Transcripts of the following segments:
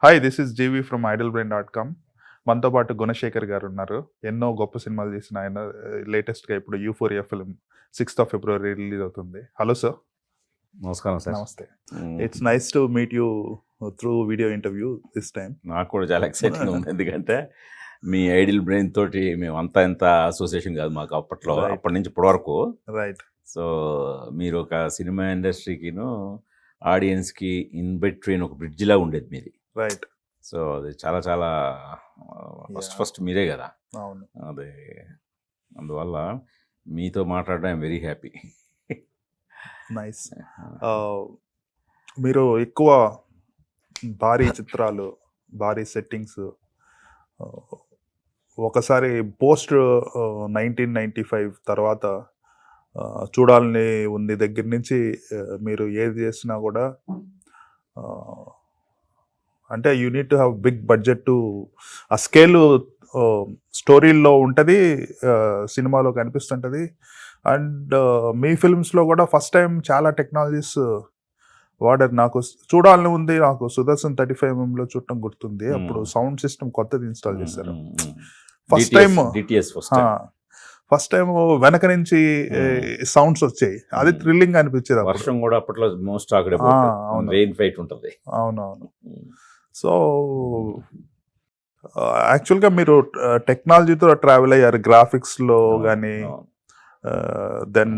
Hi this is Jeevi ఫ్రమ్ idlebrain.com. మనతో పాటు గుణశేఖర్ గారు ఉన్నారు. ఎన్నో గొప్ప సినిమాలు చేసిన ఆయన లేటెస్ట్గా ఇప్పుడు Euphoria film 6th of February release అవుతుంది. Hello sir. నమస్కారం సార్. నమస్తే. It's nice to meet you through video interview this time. నాకు కూడా చాలా ఎక్సైటింగ్ ఉంది, ఎందుకంటే మీ ఐడిల్ బ్రెయిన్ తోటి మేము అంతా ఎంత అసోసియేషన్ కాదు మాకు అప్పట్లో, అప్పటి నుంచి ఇప్పటి వరకు. రైట్. సో మీరు ఒక సినిమా ఇండస్ట్రీకిను ఆడియన్స్కి ఇన్ బిట్వీన్ ఒక బ్రిడ్జ్ లా ఉండేది మీది. రైట్. సో అది చాలా చాలా ఫస్ట్ మీరే కదా. అవును. అదే అందువల్ల మీతో మాట్లాడడం ఐఎమ్ వెరీ హ్యాపీ. నైస్. మీరు ఎక్కువ భారీ చిత్రాలు, భారీ సెట్టింగ్స్ ఒకసారి పోస్ట్ 1995 తర్వాత చూడాలని ఉంది దగ్గర నుంచి మీరు ఏది చేసినా కూడా అంటే you need to have big budget to ఆ స్కేల్ స్టోరీల్లో ఉంటుంది, సినిమాలో కనిపిస్తుంటుంది. అండ్ మీ ఫిల్మ్స్లో కూడా ఫస్ట్ టైం చాలా టెక్నాలజీస్ వాడారు. నాకు చూడాలని ఉంది, నాకు సుదర్శన్ 35mm చూడటం గుర్తుంది. అప్పుడు సౌండ్ సిస్టమ్ కొత్తది ఇన్స్టాల్ చేశారు. ఫస్ట్ టైం వెనక నుంచి సౌండ్స్ వచ్చాయి, అది థ్రిల్లింగ్ అనిపించేది. వర్షం కూడా అప్పట్లో మోస్ట్ రెయిన్ ఫైట్ ఉంటుంది. అవునవును. సో యాక్చువల్గా మీరు టెక్నాలజీతో ట్రావెల్ అయ్యారు, గ్రాఫిక్స్లో కానీ. దెన్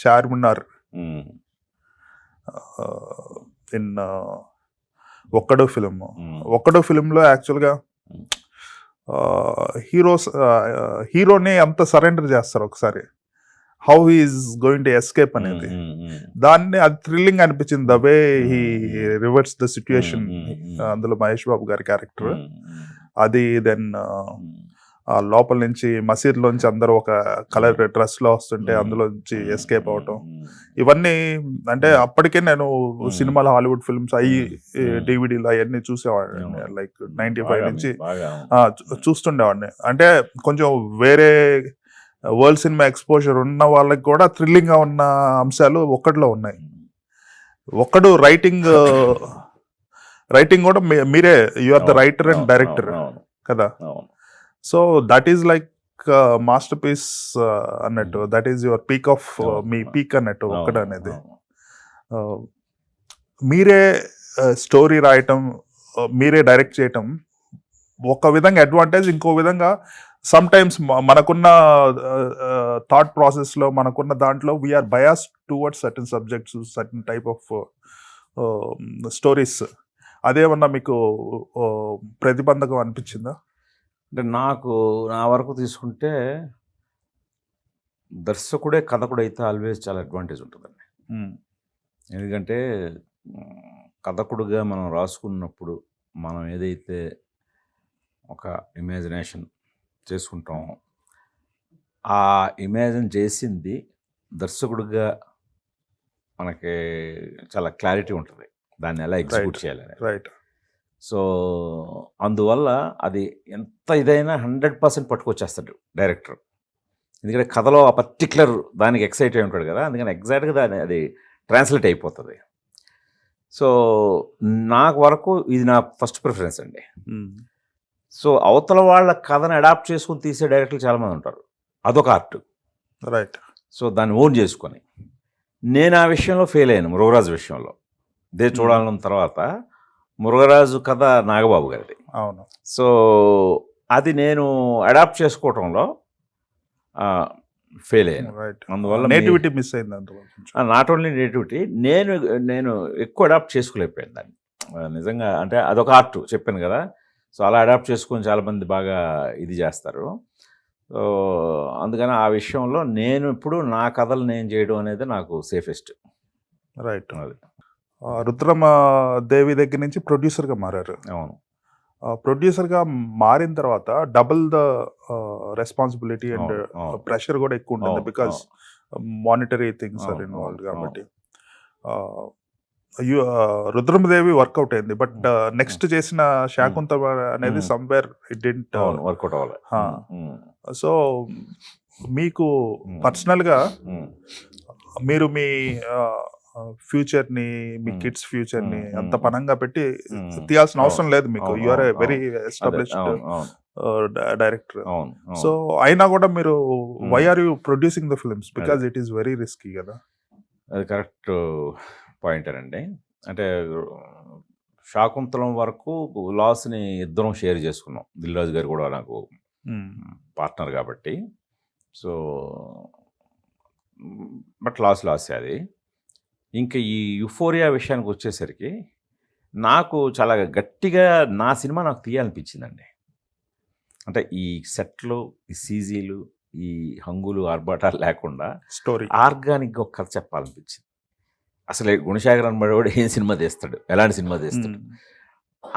చార్మినార్ ఇన్ ఒక్కడో ఫిలింలో యాక్చువల్గా హీరోని అంత సరెండర్ చేస్తారు ఒకసారి, how he's going to escape అనేది. దాన్ని అది థ్రిల్లింగ్ అనిపించింది, the way he reverse the situation. అందులో మహేష్ బాబు గారి క్యారెక్టర్ అది. దెన్ లోపల నుంచి మసీద్లోంచి అందరూ ఒక కలర్ డ్రెస్లో వస్తుంటే అందులో నుంచి ఎస్కేప్ అవటం, ఇవన్నీ అంటే అప్పటికే నేను సినిమాలు, హాలీవుడ్ ఫిల్మ్స్ అవి డివిడీలు అవన్నీ చూసేవాడిని. లైక్ 95 నుంచి చూస్తుండేవాడిని. అంటే కొంచెం వేరే వరల్డ్ సినిమా ఎక్స్పోజర్ ఉన్న వాళ్ళకి కూడా థ్రిల్లింగ్గా ఉన్న అంశాలు ఒక్కటిలో ఉన్నాయి. ఒక్కడు రైటింగ్ కూడా మీరే, you are the writer and director కదా. So that is like masterpiece అన్నట్టు, that is your peak of మీ పీక్ అన్నట్టు ఒక్కడు అనేది. మీరే స్టోరీ రాయటం, మీరే డైరెక్ట్ చేయటం ఒక విధంగా అడ్వాంటేజ్, ఇంకో విధంగా సమ్ టైమ్స్ మనకున్న థాట్ ప్రాసెస్లో, మనకున్న దాంట్లో we're bias towards certain subjects, certain type of stories. అదేమన్నా మీకు ప్రతిబంధకం అనిపించిందా? అంటే నాకు నా వరకు తీసుకుంటే దర్శకుడే కథకుడు అయితే ఆల్వేస్ చాలా అడ్వాంటేజ్ ఉంటుందండి. ఎందుకంటే కథకుడుగా మనం రాసుకున్నప్పుడు మనం ఏదైతే ఒక ఇమాజినేషన్ చేసుకుంటామో, ఆ ఇమాజిన్ చేసింది దర్శకుడిగా మనకి చాలా క్లారిటీ ఉంటుంది, దాన్ని ఎలా ఎగ్జిక్యూట్ చేయాలని. రైట్. సో అందువల్ల అది ఎంత ఇదైనా 100% పట్టుకొచ్చేస్తాడు డైరెక్టర్. ఎందుకంటే కథలో ఆ పర్టిక్యులర్ దానికి ఎక్సైట్ అయి ఉంటాడు కదా, అందుకని ఎగ్జాక్ట్గా దాన్ని అది ట్రాన్స్లేట్ అయిపోతుంది. సో నాకు వరకు ఇది నా ఫస్ట్ ప్రిఫరెన్స్ అండి. సో అవతల వాళ్ళ కథను అడాప్ట్ చేసుకుని తీసే డైరెక్టర్లు చాలామంది ఉంటారు, అదొక ఆర్ట్. రైట్. సో దాన్ని ఓన్ చేసుకొని, నేను ఆ విషయంలో ఫెయిల్ అయ్యాను మురుగరాజు విషయంలో. చూడాలన్న తర్వాత మురుగరాజు కథ నాగబాబు గారిది. అవును. సో అది నేను అడాప్ట్ చేసుకోవటంలో ఫెయిల్ అయ్యాను. అందువల్ల నేటివిటీ మిస్ అయింది అందులో. నాట్ ఓన్లీ నేటివిటీ, నేను ఎక్కువ అడాప్ట్ చేసుకోలేకపోయాను దాన్ని నిజంగా. అంటే అదొక ఆర్ట్ చెప్పాను కదా. సో అలా అడాప్ట్ చేసుకొని చాలామంది బాగా ఇది చేస్తారు. సో అందుకని ఆ విషయంలో నేను ఇప్పుడు నా కథలు నేను చేయడం అనేది నాకు సేఫెస్ట్. రైట్. అది రుద్రమ దేవి దగ్గర నుంచి ప్రొడ్యూసర్గా మారారు. అవును. ప్రొడ్యూసర్గా మారిన తర్వాత double the responsibility and pressure కూడా ఎక్కువ ఉంటుంది, because monetary things are involved కాబట్టి. రుద్రమదేవి వర్కౌట్ అయింది, బట్ నెక్స్ట్ చేసిన శాకుంతల అనేది సమ్వేర్ ఇట్ డిడ్ంట్ వర్కౌట్ అవ్వాలి. సో మీకు పర్సనల్గా మీరు మీ ఫ్యూచర్ ని మీ Hmm. కిడ్స్ ఫ్యూచర్ ని Hmm. అంత Hmm. పనంగా పెట్టి Hmm. తీయాల్సిన అవసరం అవును. లేదు మీకు. అవును, యు ఆర్ ఏ అవును, వెరీ అదే ఎస్టాబ్లిష్డ్ అవును, అవును, డైరెక్టర్. అవును, సో అవును. అయినా కూడా మీరు why Hmm. Are you producing the films? అదే because it is very risky కదా. అది కరెక్ట్ పాయింటేనండి. అంటే శాకుంతలం వరకు లాస్ని ఇద్దరం షేర్ చేసుకున్నాం. దిల్రాజు గారు కూడా నాకు పార్ట్నర్ కాబట్టి. సో బట్ లాసే అది. ఇంకా ఈ యుఫోరియా విషయానికి వచ్చేసరికి నాకు చాలా గట్టిగా నా సినిమా నాకు తీయాలనిపించిందండి. అంటే ఈ సెట్లు, ఈ సీజీలు, ఈ హంగులు ఆర్భాటాలు లేకుండా స్టోరీ ఆర్గానిక్గా ఒక కథ చెప్పాలనిపించింది. అసలు గుణశేఖర్ అనబడేవాడు ఏం సినిమా తీస్తాడు, ఎలాంటి సినిమా తీస్తాడు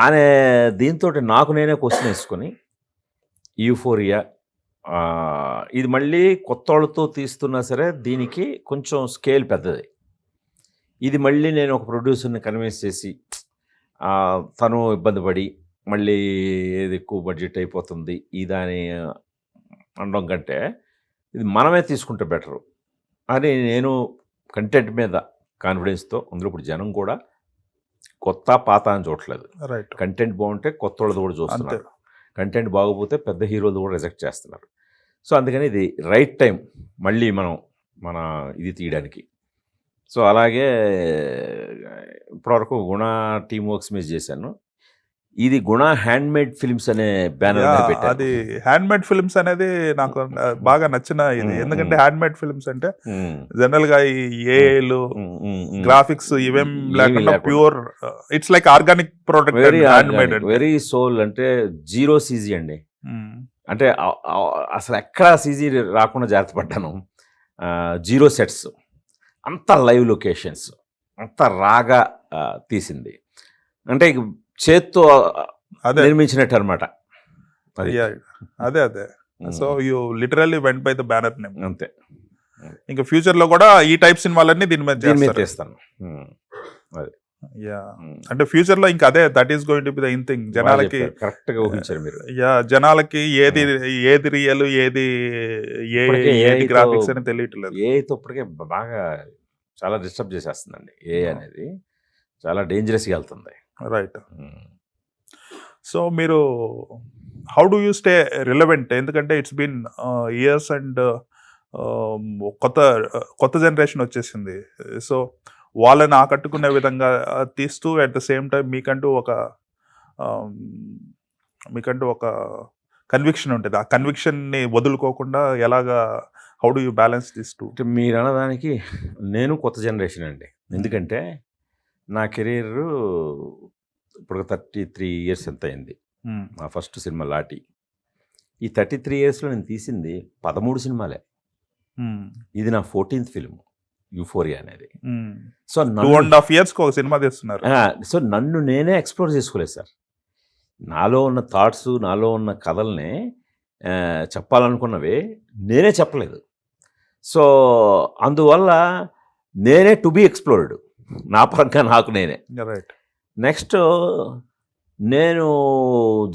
అనే దీంతో నాకు నేనే క్వశ్చన్ వేసుకొని యూఫోరియా ఇది మళ్ళీ కొత్త వాళ్ళతో తీస్తున్నా సరే దీనికి కొంచెం స్కేల్ పెద్దది. ఇది మళ్ళీ నేను ఒక ప్రొడ్యూసర్ని కన్విన్స్ చేసి తను ఇబ్బంది పడి మళ్ళీ ఏది ఎక్కువ బడ్జెట్ అయిపోతుంది ఇదని అనడం కంటే ఇది మనమే తీసుకుంటే బెటరు అని నేను కంటెంట్ మీద కాన్ఫిడెన్స్తో, అందులో ఇప్పుడు జనం కూడా కొత్త పాత అని చూడట్లేదు. రైట్. కంటెంట్ బాగుంటే కొత్త వాళ్ళది కూడా చూస్తున్నారు, కంటెంట్ బాగోపోతే పెద్ద హీరోలు కూడా రిజెక్ట్ చేస్తున్నారు. సో అందుకని ఇది రైట్ టైం మళ్ళీ మన ఇది తీయడానికి. సో అలాగే ఇప్పటివరకు గుణ టీమ్ వర్క్స్ మీద చేశాను. ఇది గుణ హ్యాండ్మేడ్ ఫిల్మ్స్ అనే బ్యానర్ మీద పెట్టాను. అది హ్యాండ్మేడ్ ఫిల్మ్స్ అనేది నాకు బాగా నచ్చిన ఇది. ఎందుకంటే హ్యాండ్మేడ్ ఫిల్మ్స్ అంటే జనరల్ గా ఈ ఏఐలు గ్రాఫిక్స్ ఇవేం లేకుండా pure, it's like organic product. Handmade very soul అంటే జీరో సీజీ అండి. అంటే అసలు ఎక్కడ సీజీ రాకుండా జాగ్రత్త పడ్డాను. జీరో సెట్స్, అంత లైవ్ లొకేషన్స్, అంత రాగా తీసింది. అంటే చేత్తో నిర్మించినట్టు అనమాట. అదే so you literally went by the banner name. అంతే. ఇంకా ఫ్యూచర్ లో కూడా ఈ టైప్ సినిమాలన్నీ దీని మీద చేస్తాను. అదే అంటే ఫ్యూచర్ లో ఇంకా అదే that is going to be the in thing. జనాలకి కరెక్ట్ గా ఊహించారు మీరు. జనాలకి ఏది రియల్ ఏది గ్రాఫిక్స్ అని తెలియట్లేదు. ఏతో ఇప్పటికే బాగా చాలా డిస్టర్బ్ చేసేస్తుందండి. అనేది చాలా డేంజరస్గా వెళ్తుంది. రైట్. సో మీరు how do you stay relevant? ఎందుకంటే ఇట్స్ బీన్ ఇయర్స్ అండ్ కొత్త జనరేషన్ వచ్చేసింది. సో వాళ్ళని ఆకట్టుకునే విధంగా తీస్తూ అట్ ద సేమ్ టైం మీకంటూ ఒక కన్విక్షన్ ఉంటుంది. ఆ కన్విక్షన్ని వదులుకోకుండా ఎలాగా, how do you balance this two? మీరు అన్నదానికి నేను కొత్త జనరేషన్ అండి. ఎందుకంటే నా కెరీర్ ఇప్పుడు 33 ఇయర్స్ ఎంత అయింది. నా ఫస్ట్ సినిమా లాటి. ఈ 33 ఇయర్స్లో నేను తీసింది 13 సినిమాలే. ఇది నా 14th ఫిల్మ్ యూఫోరియా అనేది. సో 2.5 years ఒక సినిమా తీస్తున్నారు. సో నన్ను నేనే ఎక్స్ప్లోర్ చేసుకోలేదు సార్. నాలో ఉన్న థాట్స్, నాలో ఉన్న కథల్ని చెప్పాలనుకున్నవి నేనే చెప్పలేదు. సో అందువల్ల నేనే టు బి ఎక్స్ప్లోర్డ్, నా పరంగా నాకు నేనే. రైట్. నెక్స్ట్ నేను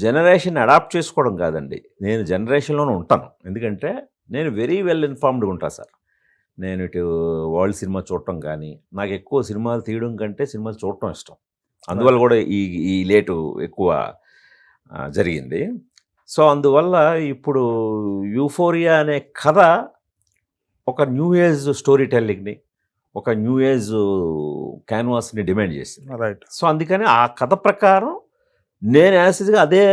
జనరేషన్ అడాప్ట్ చేసుకోవడం కాదండి, నేను జనరేషన్లోనే ఉంటాను. ఎందుకంటే నేను వెరీ వెల్ ఇన్ఫార్మ్డ్గా ఉంటాను సార్. నేను ఇటు వరల్డ్ సినిమా చూడటం కానీ, నాకు ఎక్కువ సినిమాలు తీయడం కంటే సినిమాలు చూడటం ఇష్టం. అందువల్ల కూడా ఈ లేటు ఎక్కువ జరిగింది. సో అందువల్ల ఇప్పుడు యూఫోరియా అనే కథ ఒక న్యూ ఏజ్ స్టోరీ టెల్లింగ్ని, ఒక న్యూ ఏజ్ క్యాన్వాస్ని డిమాండ్ చేసింది. రైట్. సో అందుకని ఆ కథ ప్రకారం నేను యాసిడ్గా అదే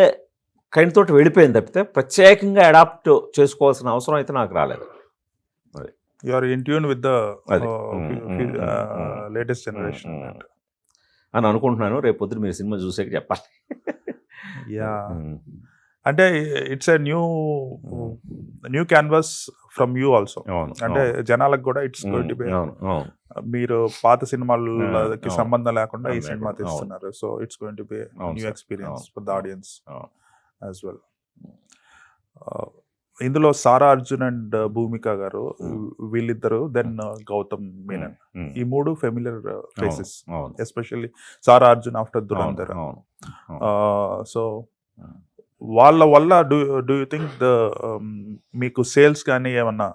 కైండ్ తోటి వెళ్ళిపోయింది తప్పితే ప్రత్యేకంగా అడాప్ట్ చేసుకోవాల్సిన అవసరం అయితే నాకు రాలేదు. You are in tune with the latest generation అని అనుకుంటున్నాను. రేపు పొద్దున మీరు సినిమా చూసాక చెప్పాలి. యా, అంటే it's a new canvas from you also. అంటే జనాలకు కూడా ఇట్స్ గోయింగ్ టు బి, మీరు పాత సినిమాలకి సంబంధం లేకుండా ఈ సినిమా తీస్తున్నారు. So it's going to be new experience for the audience as well. ఇందులో సారా అర్జున్ అండ్ భూమిక గారు వీళ్ళిద్దరు, దెన్ గౌతమ్ మీనన్, ఈ మూడు ఫెమిలియర్ ఫేసెస్, ఎస్పెషల్లీ సారా అర్జున్ ఆఫ్టర్ దురంధర్. సో వాళ్ళ వల్ల డూ యూ థింక్ మీకు సేల్స్ కానీ ఏమన్నా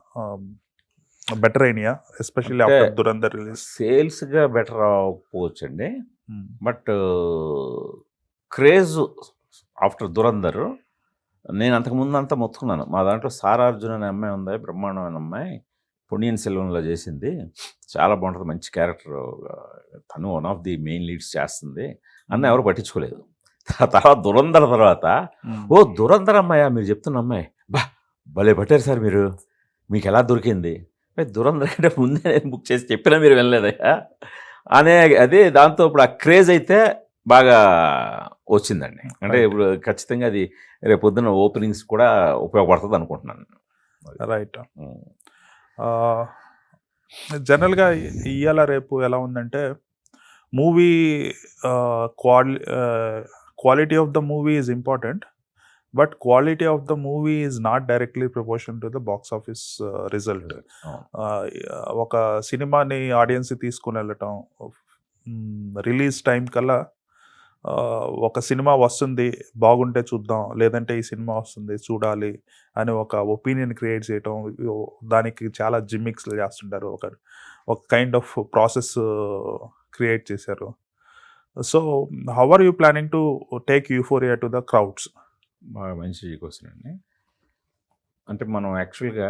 బెటర్ అయినాయా ఎస్పెషల్లీ అంటే ఆఫ్టర్ దురంధర్ రిలీజ్? సేల్స్గా బెటర్ అవ్వకపోవచ్చు అండి, బట్ క్రేజ్ ఆఫ్టర్ దురంధర్. నేను అంతకుముందు అంతా మొత్తుకున్నాను, మా దాంట్లో సారా అర్జున్ అనే అమ్మాయి ఉంది, బ్రహ్మాండమైన అమ్మాయి, పొన్నియిన్ సెల్వన్లో చేసింది, చాలా బాగుంటుంది, మంచి క్యారెక్టర్, తను one of the main leads చేస్తుంది అన్న ఎవరు పట్టించుకోలేదు. తర్వాత దురంధర్ తర్వాత, ఓ దురంధర్ అమ్మాయా మీరు చెప్తున్న అమ్మాయి, బా భలే పట్టారు సార్ మీరు, మీకు ఎలా దొరికింది? దురంధర్ కంటే ముందే నేను బుక్ చేసి చెప్పినా మీరు వెళ్ళలేదయ్యా అనే, అదే దాంతో ఇప్పుడు ఆ క్రేజ్ అయితే బాగా వచ్చిందండి. అంటే ఇప్పుడు ఖచ్చితంగా అది రేపు పొద్దున్న ఓపెనింగ్స్ కూడా ఉపయోగపడుతుంది అనుకుంటున్నాను. రైట్. జనరల్గా ఇవాళ రేపు ఎలా ఉందంటే movie quality of the movie is important, but quality of the movie is not directly proportion to the box office result. ఒక సినిమాని ఆడియన్స్కి తీసుకుని వెళ్ళటం, రిలీజ్ టైం కల్లా ఒక సినిమా వస్తుంది బాగుంటే చూద్దాం, లేదంటే ఈ సినిమా వస్తుంది చూడాలి అని ఒక ఒపీనియన్ క్రియేట్ చేయటం, దానికి చాలా జిమ్మిక్స్లు చేస్తుంటారు, ఒక కైండ్ ఆఫ్ ప్రాసెస్ క్రియేట్ చేశారు. So how are you planning to take euphoria to the crowds? బాగా మంచి క్వశ్చన్ అండి. అంటే మనం యాక్చువల్గా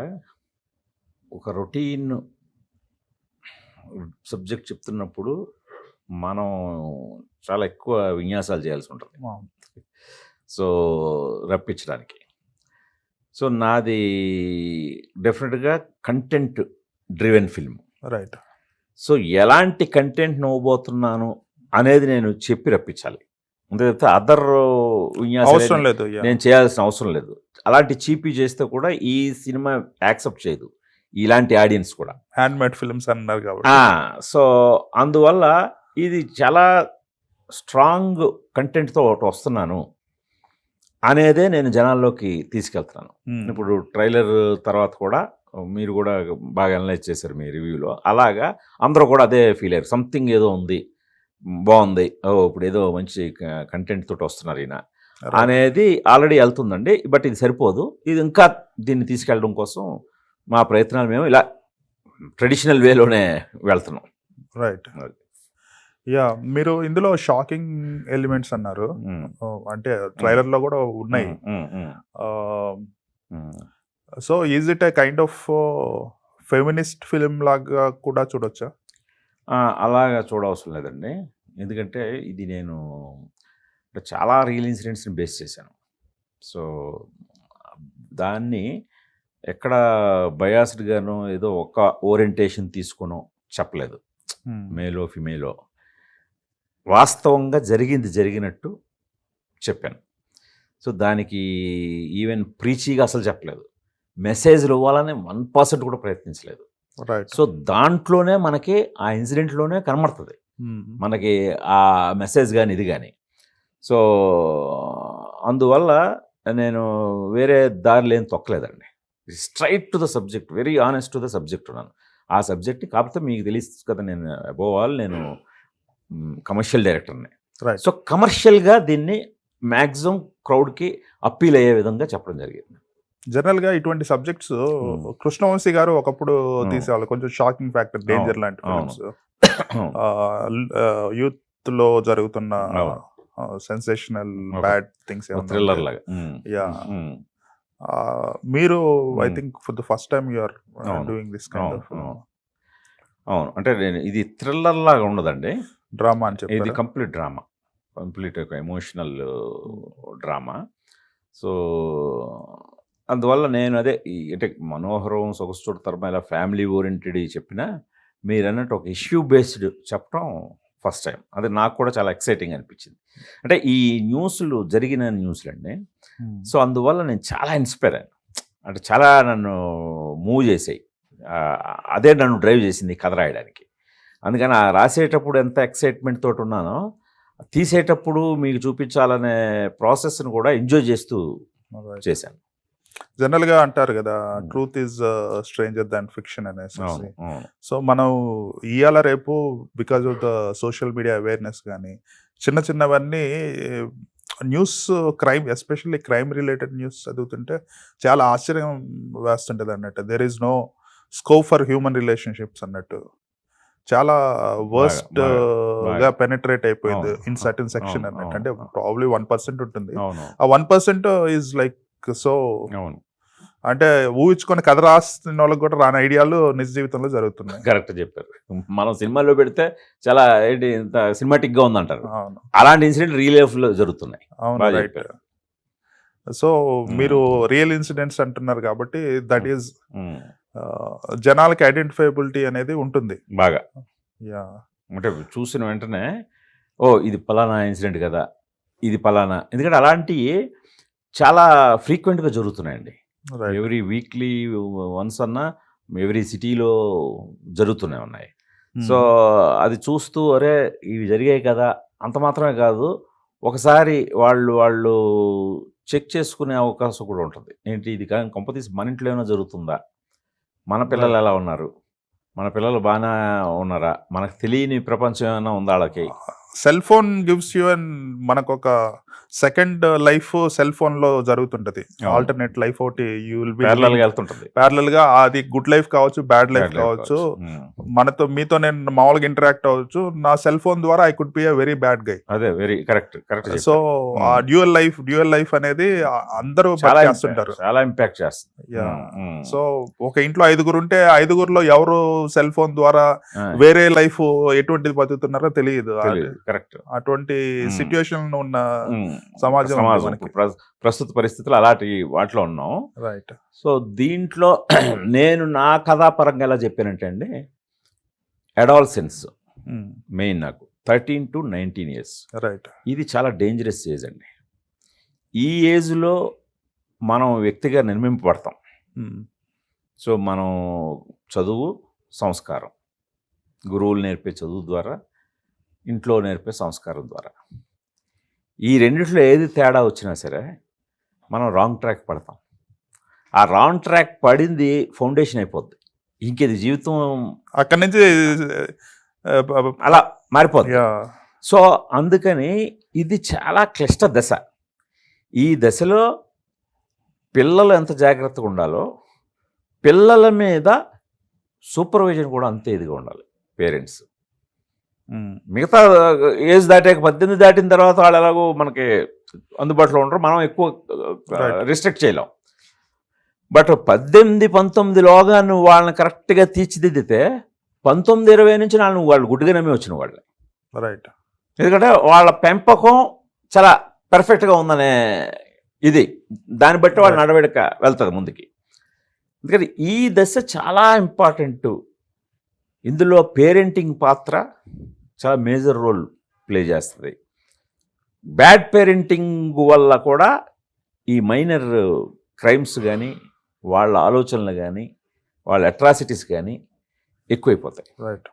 ఒక రొటీన్ సబ్జెక్ట్ చెప్తున్నప్పుడు మనం చాలా ఎక్కువ విన్యాసాలు చేయాల్సి ఉంటుంది, సో రప్పించడానికి. సో నాది డెఫినెట్గా content driven film. Right. So ఎలాంటి కంటెంట్ నవ్వబోతున్నాను అనేది నేను చెప్పి రప్పించాలి, అంతే తప్పితే అదర్ అవసరం లేదు, నేను చేయాల్సిన అవసరం లేదు. అలాంటి చీపీ చేస్తే కూడా ఈ సినిమా యాక్సెప్ట్ చేయదు, ఇలాంటి ఆడియన్స్ కూడా. హ్యాండ్మేడ్ ఫిల్మ్స్ అన్నారు కాబట్టి. సో అందువల్ల ఇది చాలా స్ట్రాంగ్ కంటెంట్తో ఒకటి వస్తున్నాను అనేదే నేను జనాల్లోకి తీసుకెళ్తున్నాను. ఇప్పుడు ట్రైలర్ తర్వాత కూడా మీరు కూడా బాగా అనలైజ్ చేశారు మీ రివ్యూలో, అలాగా అందరూ కూడా అదే ఫీల్ అయ్యారు, సంథింగ్ ఏదో ఉంది, బాగుంది, ఇప్పుడు ఏదో మంచి కంటెంట్ తోటి వస్తున్నారు ఈయన అనేది ఆల్రెడీ వెళ్తుందండి. బట్ ఇది సరిపోదు, ఇది ఇంకా దీన్ని తీసుకెళ్ళడం కోసం మా ప్రయత్నాలు మేము ఇలా ట్రెడిషనల్ వేలోనే వెళ్తున్నాం. రైట్. యా, మీరు ఇందులో షాకింగ్ ఎలిమెంట్స్ అన్నారు, అంటే ట్రైలర్లో కూడా ఉన్నాయి. So is it A kind of feminist film లాగా కూడా చూడొచ్చా? అలాగా చూడవసరం లేదండి, ఎందుకంటే ఇది నేను చాలా రియల్ ఇన్సిడెంట్స్ని బేస్ చేశాను. సో దాన్ని ఎక్కడ బయాస్డ్గానో ఏదో ఒక ఓరియంటేషన్ తీసుకునో చెప్పలేదు, మేలో ఫిమేలో వాస్తవంగా జరిగినట్టు చెప్పాను. సో దానికి ఈవెన్ ప్రీచీగా అసలు చెప్పలేదు, మెసేజ్లు ఇవ్వాలని 1% కూడా ప్రయత్నించలేదు. సో దాంట్లోనే మనకి ఆ ఇన్సిడెంట్లోనే కనబడుతుంది మనకి ఆ మెసేజ్ కానీ ఇది కానీ. సో అందువల్ల నేను వేరే దారిలో ఏం తొక్కలేదండి, straight to the subject, very honest to the subject ఉన్నాను. ఆ సబ్జెక్ట్ని కాకపోతే మీకు తెలుస్తుంది కదా, నేను అబోవ్ ఆల్ నేను కమర్షియల్ డైరెక్టర్ని. సో కమర్షియల్గా దీన్ని మ్యాక్సిమం క్రౌడ్కి అప్పీల్ అయ్యే విధంగా చెప్పడం జరిగింది. జనరల్గా ఇటువంటి సబ్జెక్ట్స్ కృష్ణవంశీ గారు ఒకప్పుడు తీసేవాళ్ళు, కొంచెం షాకింగ్ ఫ్యాక్టర్, డేంజర్ లాంటి ఫిల్మ్స్, యూత్లో జరుగుతున్న సెన్సేషనల్ బ్యాడ్ థింగ్స్, థ్రిల్లర్ లాగా. యా, మీరు I think for the first time you are doing this kind of. అవును, అంటే నేను ఇది థ్రిల్లర్ లాగా ఉండదండి, డ్రామా అని చెప్పి, ఇది కంప్లీట్ డ్రామా, కంప్లీట్ ఒక ఎమోషనల్ డ్రామా. సో అందువల్ల నేను అదే అంటే మనోహరం, సొగసుచోటు తరమ ఇలా ఫ్యామిలీ ఓరియంటెడ్ చెప్పినా, మీరు అన్నట్టు ఒక ఇష్యూ బేస్డ్ చెప్పడం ఫస్ట్ టైం, అది నాకు కూడా చాలా ఎక్సైటింగ్ అనిపించింది. అంటే ఈ న్యూస్లు జరిగిన న్యూస్లు అండి. సో అందువల్ల నేను చాలా ఇన్స్పైర్ అయ్యాను, అంటే చాలా నన్ను మూవ్ చేసాయి, అదే నన్ను డ్రైవ్ చేసింది కథ రాయడానికి. అందుకని ఆ రాసేటప్పుడు ఎంత ఎక్సైట్మెంట్ తోటి ఉన్నానో, తీసేటప్పుడు మీకు చూపించాలనే ప్రాసెస్ని కూడా ఎంజాయ్ చేస్తూ చేశాను. జనరల్గా అంటారు కదా, truth is stranger than fiction అనేసి. సో మనం ఇవాళ రేపు because of the social media awareness కానీ చిన్న చిన్నవన్నీ news, crime, especially crime related news చదువుతుంటే చాలా ఆశ్చర్యం వేస్తుంటుంది అన్నట్టు. There is no scope for human relationships అన్నట్టు చాలా వర్స్ట్ బాగా. గా పెనిట్రేట్ అయిపోయింది అవును. ఇన్ సర్టన్ సెక్షన్ అవును, అన్నట్టు. అవును, అంటే అవును. ప్రాబ్లీ 1% ఉంటుంది. అవును, ఆ 1% ఈజ్ లైక్ సో అవును, అంటే ఊహించుకొని కథ రాస్తున్న వాళ్ళకి కూడా రాని ఐడియాలు నిజ జీవితంలో జరుగుతున్నాయి. కరెక్ట్ చెప్పారు. మనం సినిమాలో పెడితే చాలా ఏంటి ఇంత సినిమాటిక్ గా ఉందంటారు. అవును అలాంటి ఇన్సిడెంట్ రియల్ లైఫ్ లో జరుగుతున్నాయి. అవును బాగా రైట్. చెప్పారు. సో మీరు రియల్ ఇన్సిడెంట్స్ అంటున్నారు కాబట్టి దట్ ఈస్ ఉమ్, జనాలకి ఐడెంటిఫైబిలిటీ అనేది ఉంటుంది. బాగా యా అంటే చూసిన వెంటనే ఓ ఇది పలానా ఇన్సిడెంట్ కదా, ఇది పలానా. ఎందుకంటే అలాంటివి చాలా ఫ్రీక్వెంట్గా జరుగుతున్నాయండి. రైట్. ఎవ్రీ వీక్లీ వన్స్ అన్నా ఎవ్రీ సిటీలో జరుగుతూనే ఉన్నాయి. సో అది చూస్తూ అరే ఇవి జరిగాయి కదా, అంత మాత్రమే కాదు, ఒకసారి వాళ్ళు చెక్ చేసుకునే అవకాశం కూడా ఉంటుంది. ఏంటి ఇది కొంపతీసి మన ఇంట్లో ఏమైనా జరుగుతుందా, మన పిల్లలు ఎలా ఉన్నారు, మన పిల్లలు బాగానే ఉన్నారా, మనకు తెలియని ప్రపంచం ఏమైనా ఉందా వాళ్ళకి. Cell phone gives you and మనకు ఒక సెకండ్ లైఫ్ సెల్ ఫోన్ లో జరుగుతుంటది. ఆల్టర్నేట్ లైఫ్ ఒకటి యూ విల్ బి ప్యారలల్ గా వెళ్తుంటది. ప్యారలల్ గా అది గుడ్ లైఫ్ కావచ్చు, బ్యాడ్ లైఫ్ కావచ్చు. మీతో నేను మామూలుగా ఇంటరాక్ట్ అవ్వచ్చు. నా సెల్ ఫోన్ ద్వారా I could be a very bad guy. అదే వెరీ కరెక్ట్. సో ఆ డ్యూయల్ లైఫ్ అనేది అందరూ చేస్తుంటారు. చాలా ఇంపాక్ట్ చేస్తుంది. సో ఒక ఇంట్లో 5 ఉంటే 5లో ఎవరు సెల్ ఫోన్ ద్వారా వేరే లైఫ్ ఎటువంటిది బతుకుతున్నారో తెలియదు. కరెక్ట్. అటువంటి సిచ్యుయేషన్ ఉన్న సమాజం ప్రస్తుత పరిస్థితులు అలాంటి వాటిలో ఉన్నాం. రైట్. సో దీంట్లో నేను నా కథాపరంగా ఎలా చెప్పానంటే అండి, అడాల్సెన్స్ మెయిన్ నాకు 13 to 19 years. రైట్. ఇది చాలా డేంజరస్ ఏజ్ అండి. ఈ ఏజ్లో మనం వ్యక్తిగా నిర్మింపబడతాం. సో మనం చదువు, సంస్కారం, గురువులు నేర్పే చదువు ద్వారా, ఇంట్లో నేర్పే సంస్కారం ద్వారా, ఈ రెండిట్లో ఏది తేడా వచ్చినా సరే మనం రాంగ్ ట్రాక్ పడతాం. ఆ రాంగ్ ట్రాక్ పడింది ఫౌండేషన్ అయిపోద్ది. ఇంకేది జీవితం అక్కడి నుంచి అలా మారిపోద్ది. Yeah. సో అందుకని ఇది చాలా క్లిష్ట దశ. ఈ దశలో పిల్లలు ఎంత జాగ్రత్తగా ఉండాలో, పిల్లల మీద సూపర్విజన్ కూడా అంతే ఇదిగా ఉండాలి పేరెంట్స్. మిగతా ఏజ్ దాటాక 18 దాటిన తర్వాత వాళ్ళు ఎలాగో మనకి అందుబాటులో ఉంటారు, మనం ఎక్కువ రిస్ట్రిక్ట్ చేయలేం. బట్ 18-19లోగా నువ్వు వాళ్ళని కరెక్ట్గా తీర్చిదిద్దితే 19-20 నుంచి వాళ్ళు గుడ్డుగా నమ్మి వచ్చిన వాళ్ళే. రైట్. ఎందుకంటే వాళ్ళ పెంపకం చాలా పర్ఫెక్ట్గా ఉందనే ఇది, దాన్ని బట్టి వాళ్ళ నడవడిక వెళ్తుంది ముందుకి. ఎందుకంటే ఈ దశ చాలా ఇంపార్టెంట్. ఇందులో పేరెంటింగ్ పాత్ర చాలా మేజర్ రోల్ ప్లే చేస్తుంది. బ్యాడ్ పేరెంటింగ్ వల్ల కూడా ఈ మైనర్ క్రైమ్స్ కానీ, వాళ్ళ ఆలోచనలు కానీ, వాళ్ళ అట్రాసిటీస్ కానీ ఎక్కువైపోతాయి. రైట్.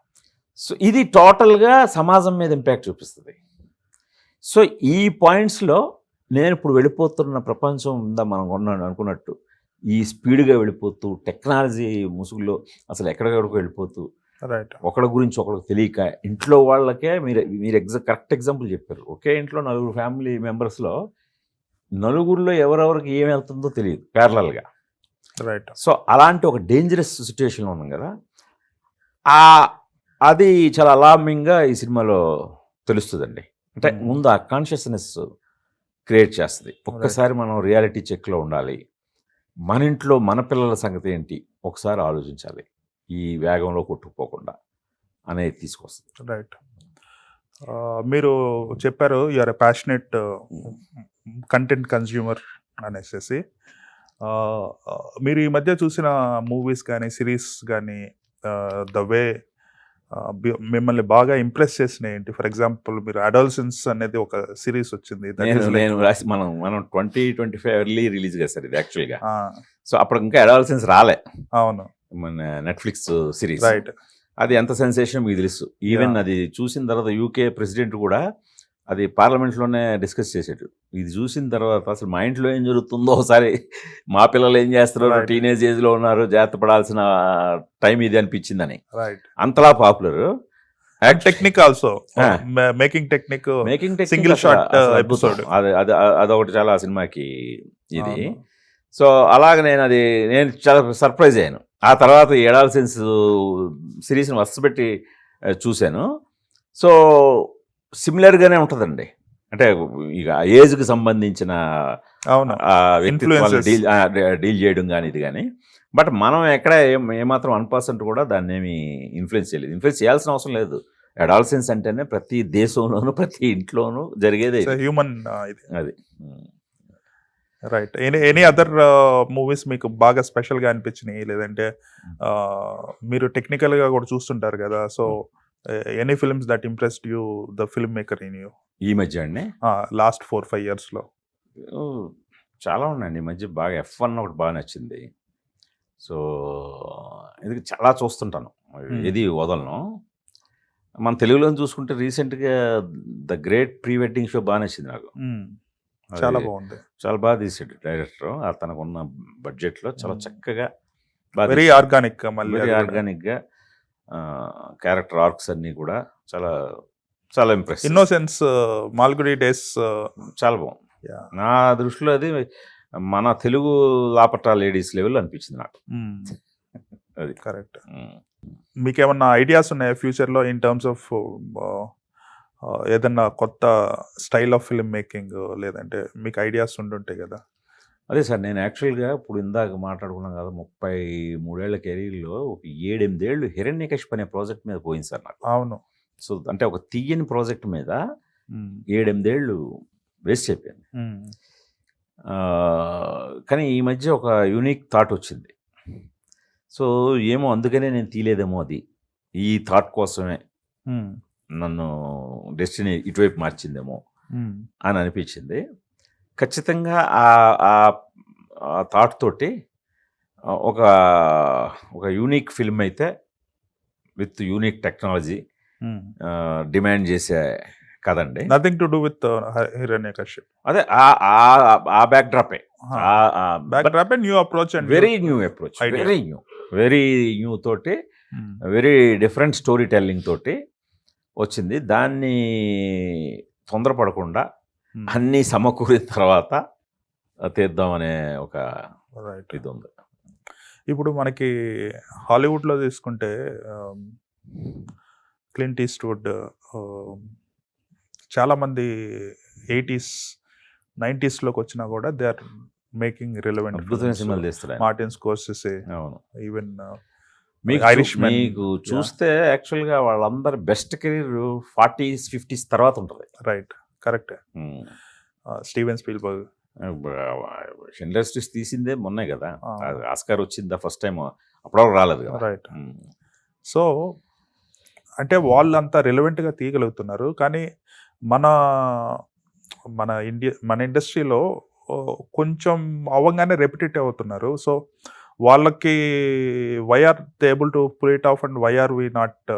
సో ఇది టోటల్గా సమాజం మీద ఇంపాక్ట్ చూపిస్తుంది. సో ఈ పాయింట్స్లో నేను ఇప్పుడు వెళ్ళిపోతున్న ప్రపంచం ఉందా మనం అనుకున్నట్టు ఈ స్పీడ్గా వెళ్ళిపోతూ, టెక్నాలజీ ముసుగులో అసలు ఎక్కడికక్కడికి వెళ్ళిపోతూ, రైట్, ఒకళ్ళ గురించి ఒకరికి తెలియక, ఇంట్లో వాళ్ళకే మీరు కరెక్ట్ ఎగ్జాంపుల్ చెప్పారు. ఒకే ఇంట్లో 4 ఫ్యామిలీ మెంబర్స్లో 4లో ఎవరెవరికి ఏం వెళ్తుందో తెలియదు ప్యారలల్గా. రైట్. సో అలాంటి ఒక డేంజరస్ సిచ్యుయేషన్లో ఉన్నాం కదా, అది చాలా అలార్మింగ్గా ఈ సినిమాలో తెలుస్తుందండి. అంటే ముందు ఆ కాన్షియస్నెస్ క్రియేట్ చేస్తుంది. ఒక్కసారి మనం రియాలిటీ చెక్లో ఉండాలి. మన ఇంట్లో మన పిల్లల సంగతి ఏంటి ఒకసారి ఆలోచించాలి, ఈ వేగంలో కొట్టుకుపోకుండా అనేది తీసుకొస్తుంది. రైట్. మీరు చెప్పారు you are a passionate content consumer అనేసి. మీరు ఈ మధ్య చూసిన మూవీస్ కానీ, సిరీస్ కానీ, ద వే మిమ్మల్ని బాగా ఇంప్రెస్ చేసినాయి ఏంటి? ఫర్ ఎగ్జాంపుల్ మీరు అడాల్సెన్స్ అనేది ఒక సిరీస్ వచ్చింది. మనం 2025 ఎర్లీ రిలీజ్ చేస్తారు ఇది యాక్చువల్గా. సో అప్పుడు ఇంకా అడాల్సెన్స్ రాలే. అవును. మన నెట్ఫ్లిక్స్ సిరీస్. రైట్. అది ఎంత సెన్సేషన్ మీకు తెలుసు. ఈవెన్ అది చూసిన తర్వాత యూకే ప్రెసిడెంట్ కూడా అది పార్లమెంట్లోనే డిస్కస్ చేసాడు. ఇది చూసిన తర్వాత అసలు మా ఇంట్లో ఏం జరుగుతుందో ఒకసారి, మా పిల్లలు ఏం చేస్తున్నారు, టీనేజ్ ఏజ్లో ఉన్నారు, జాగ్రత్త పడాల్సిన టైం ఇది అనిపించిందని. అంతలా popular. Technique also, making technique single shot episode, అదొకటి చాలా సినిమాకి ఇది. సో అలాగ నేను చాలా సర్ప్రైజ్ అయ్యాను. ఆ తర్వాత ఏడాల్ సెన్స్ సిరీస్ని వరుసపెట్టి చూశాను. సో సిమిలర్గానే ఉంటుందండి. అంటే ఇక ఏజ్కి సంబంధించిన అవును. వ్యక్తిత్వాలు Influences. డీల్ చేయడం కానీ ఇది కానీ. బట్ మనం ఎక్కడ ఏమాత్రం 1% కూడా దాన్ని ఏమి ఇన్ఫ్లుయెన్స్ చేయలేదు. ఇన్ఫ్లుయెన్స్ చేయాల్సిన అవసరం లేదు. అడాల్సెన్స్ అంటేనే ప్రతి దేశంలోనూ ప్రతి ఇంట్లోనూ జరిగేదే ఇది. హ్యూమన్ ఇది. అది రైట్. ఎనీ అదర్ మూవీస్ మీకు బాగా స్పెషల్ గా అనిపించినాయి, లేదంటే మీరు టెక్నికల్ గా కూడా చూస్తుంటారు కదా, so any films that impressed you the film maker in you ఈ మధ్య అండి లాస్ట్ 4-5 years లో? చాలా ఉన్నాయండి. ఈ మధ్య బాగా F1 ఒకటి బాగా నచ్చింది. సో ఇది చాలా చూస్తుంటాను, ఏది వదలను. మన తెలుగులో చూసుకుంటే రీసెంట్గా the great pre wedding show బాగా నచ్చింది నాకు. చాలా బాగుంది. చాలా బాగా తీసాడు డైరెక్టర్. తనకున్న బడ్జెట్లో చాలా చక్కగా వెరీ ఆర్గానిక్, వెరీ ఆర్గానిక్గా క్యారెక్టర్ ఆర్క్స్ అన్నీ కూడా చాలా చాలా ఇంప్రెస్. ఇన్నోసెన్స్, మాల్గుడి డేస్ చాలా బాగుంది. నా దృష్టిలో అది మన తెలుగు లాపట్రా లేడీస్ లెవెల్ అనిపించింది నాకు. అది కరెక్ట్. మీకేమన్నా ఐడియాస్ ఉన్నాయా ఫ్యూచర్లో ఇన్ టర్మ్స్ ఆఫ్ ఏదన్నా కొత్త స్టైల్ ఆఫ్ ఫిల్మ్ మేకింగ్, లేదంటే మీకు ఐడియాస్ ఉండుంటాయి కదా? అదే సార్, నేను యాక్చువల్గా ఇప్పుడు ఇందాక మాట్లాడుకున్నాం కదా, 33 ఏళ్ల కెరీర్లో ఒక 7-8 ఏళ్ళు హిరణ్యకశిప్ అనే ప్రాజెక్ట్ మీద పోయింది సార్ నాకు. అవును. సో అంటే ఒక తీయని ప్రాజెక్ట్ మీద 7-8 ఏళ్ళు వేస్ట్ అయిపోయింది. కానీ ఈ మధ్య ఒక యూనిక్ థాట్ వచ్చింది. సో ఏమో అందుకనే నేను తీయలేదేమో, అది ఈ థాట్ కోసమే నన్ను డెస్టినీ ఇటువైపు మార్చిందేమో అని అనిపించింది. ఖచ్చితంగా ఆ థాట్ తోటి ఒక ఒక యూనిక్ ఫిల్మ్ అయితే విత్ యూనిక్ టెక్నాలజీ డిమాండ్ చేసే కదండి. Nothing to do with Hiranyakashyap. అదే ఆ బ్యాక్ డ్రాపే, new approach and very new approach, very new తోటి, వెరీ డిఫరెంట్ స్టోరీ టెల్లింగ్ తోటి వచ్చింది. దాన్ని తొందరపడకుండా అన్నీ సమకూరిన తర్వాత తీద్దామనే ఒక ఇది ఉంది. ఇప్పుడు మనకి హాలీవుడ్లో తీసుకుంటే క్లింట్ ఈస్ట్వుడ్ చాలామంది 80s 90sలోకి వచ్చినా కూడా దే ఆర్ మేకింగ్ రిలవెంట్ సినిమాలు తీస్తారు. మార్టిన్ స్కోర్సెసే, అవును. ఈవెన్ మీకు చూస్తే యాక్చువల్గా వాళ్ళందరి బెస్ట్ కెరీర్ 40s 50s తర్వాత ఉంటుంది. Right, correct. Steven Spielberg industries తీసిందే మొన్నే కదా, ఆస్కార్ వచ్చిందా ఫస్ట్ టైం, అప్పటివరకు రాలేదు కదా. రైట్. సో అంటే వాళ్ళంతా రిలవెంట్గా తీయగలుగుతున్నారు, కానీ మన ఇండస్ట్రీలో కొంచెం అవ్వగానే రెపిటేటివ్ అవుతున్నారు. సో వాళ్ళకి why are they able to pull it off and why are we not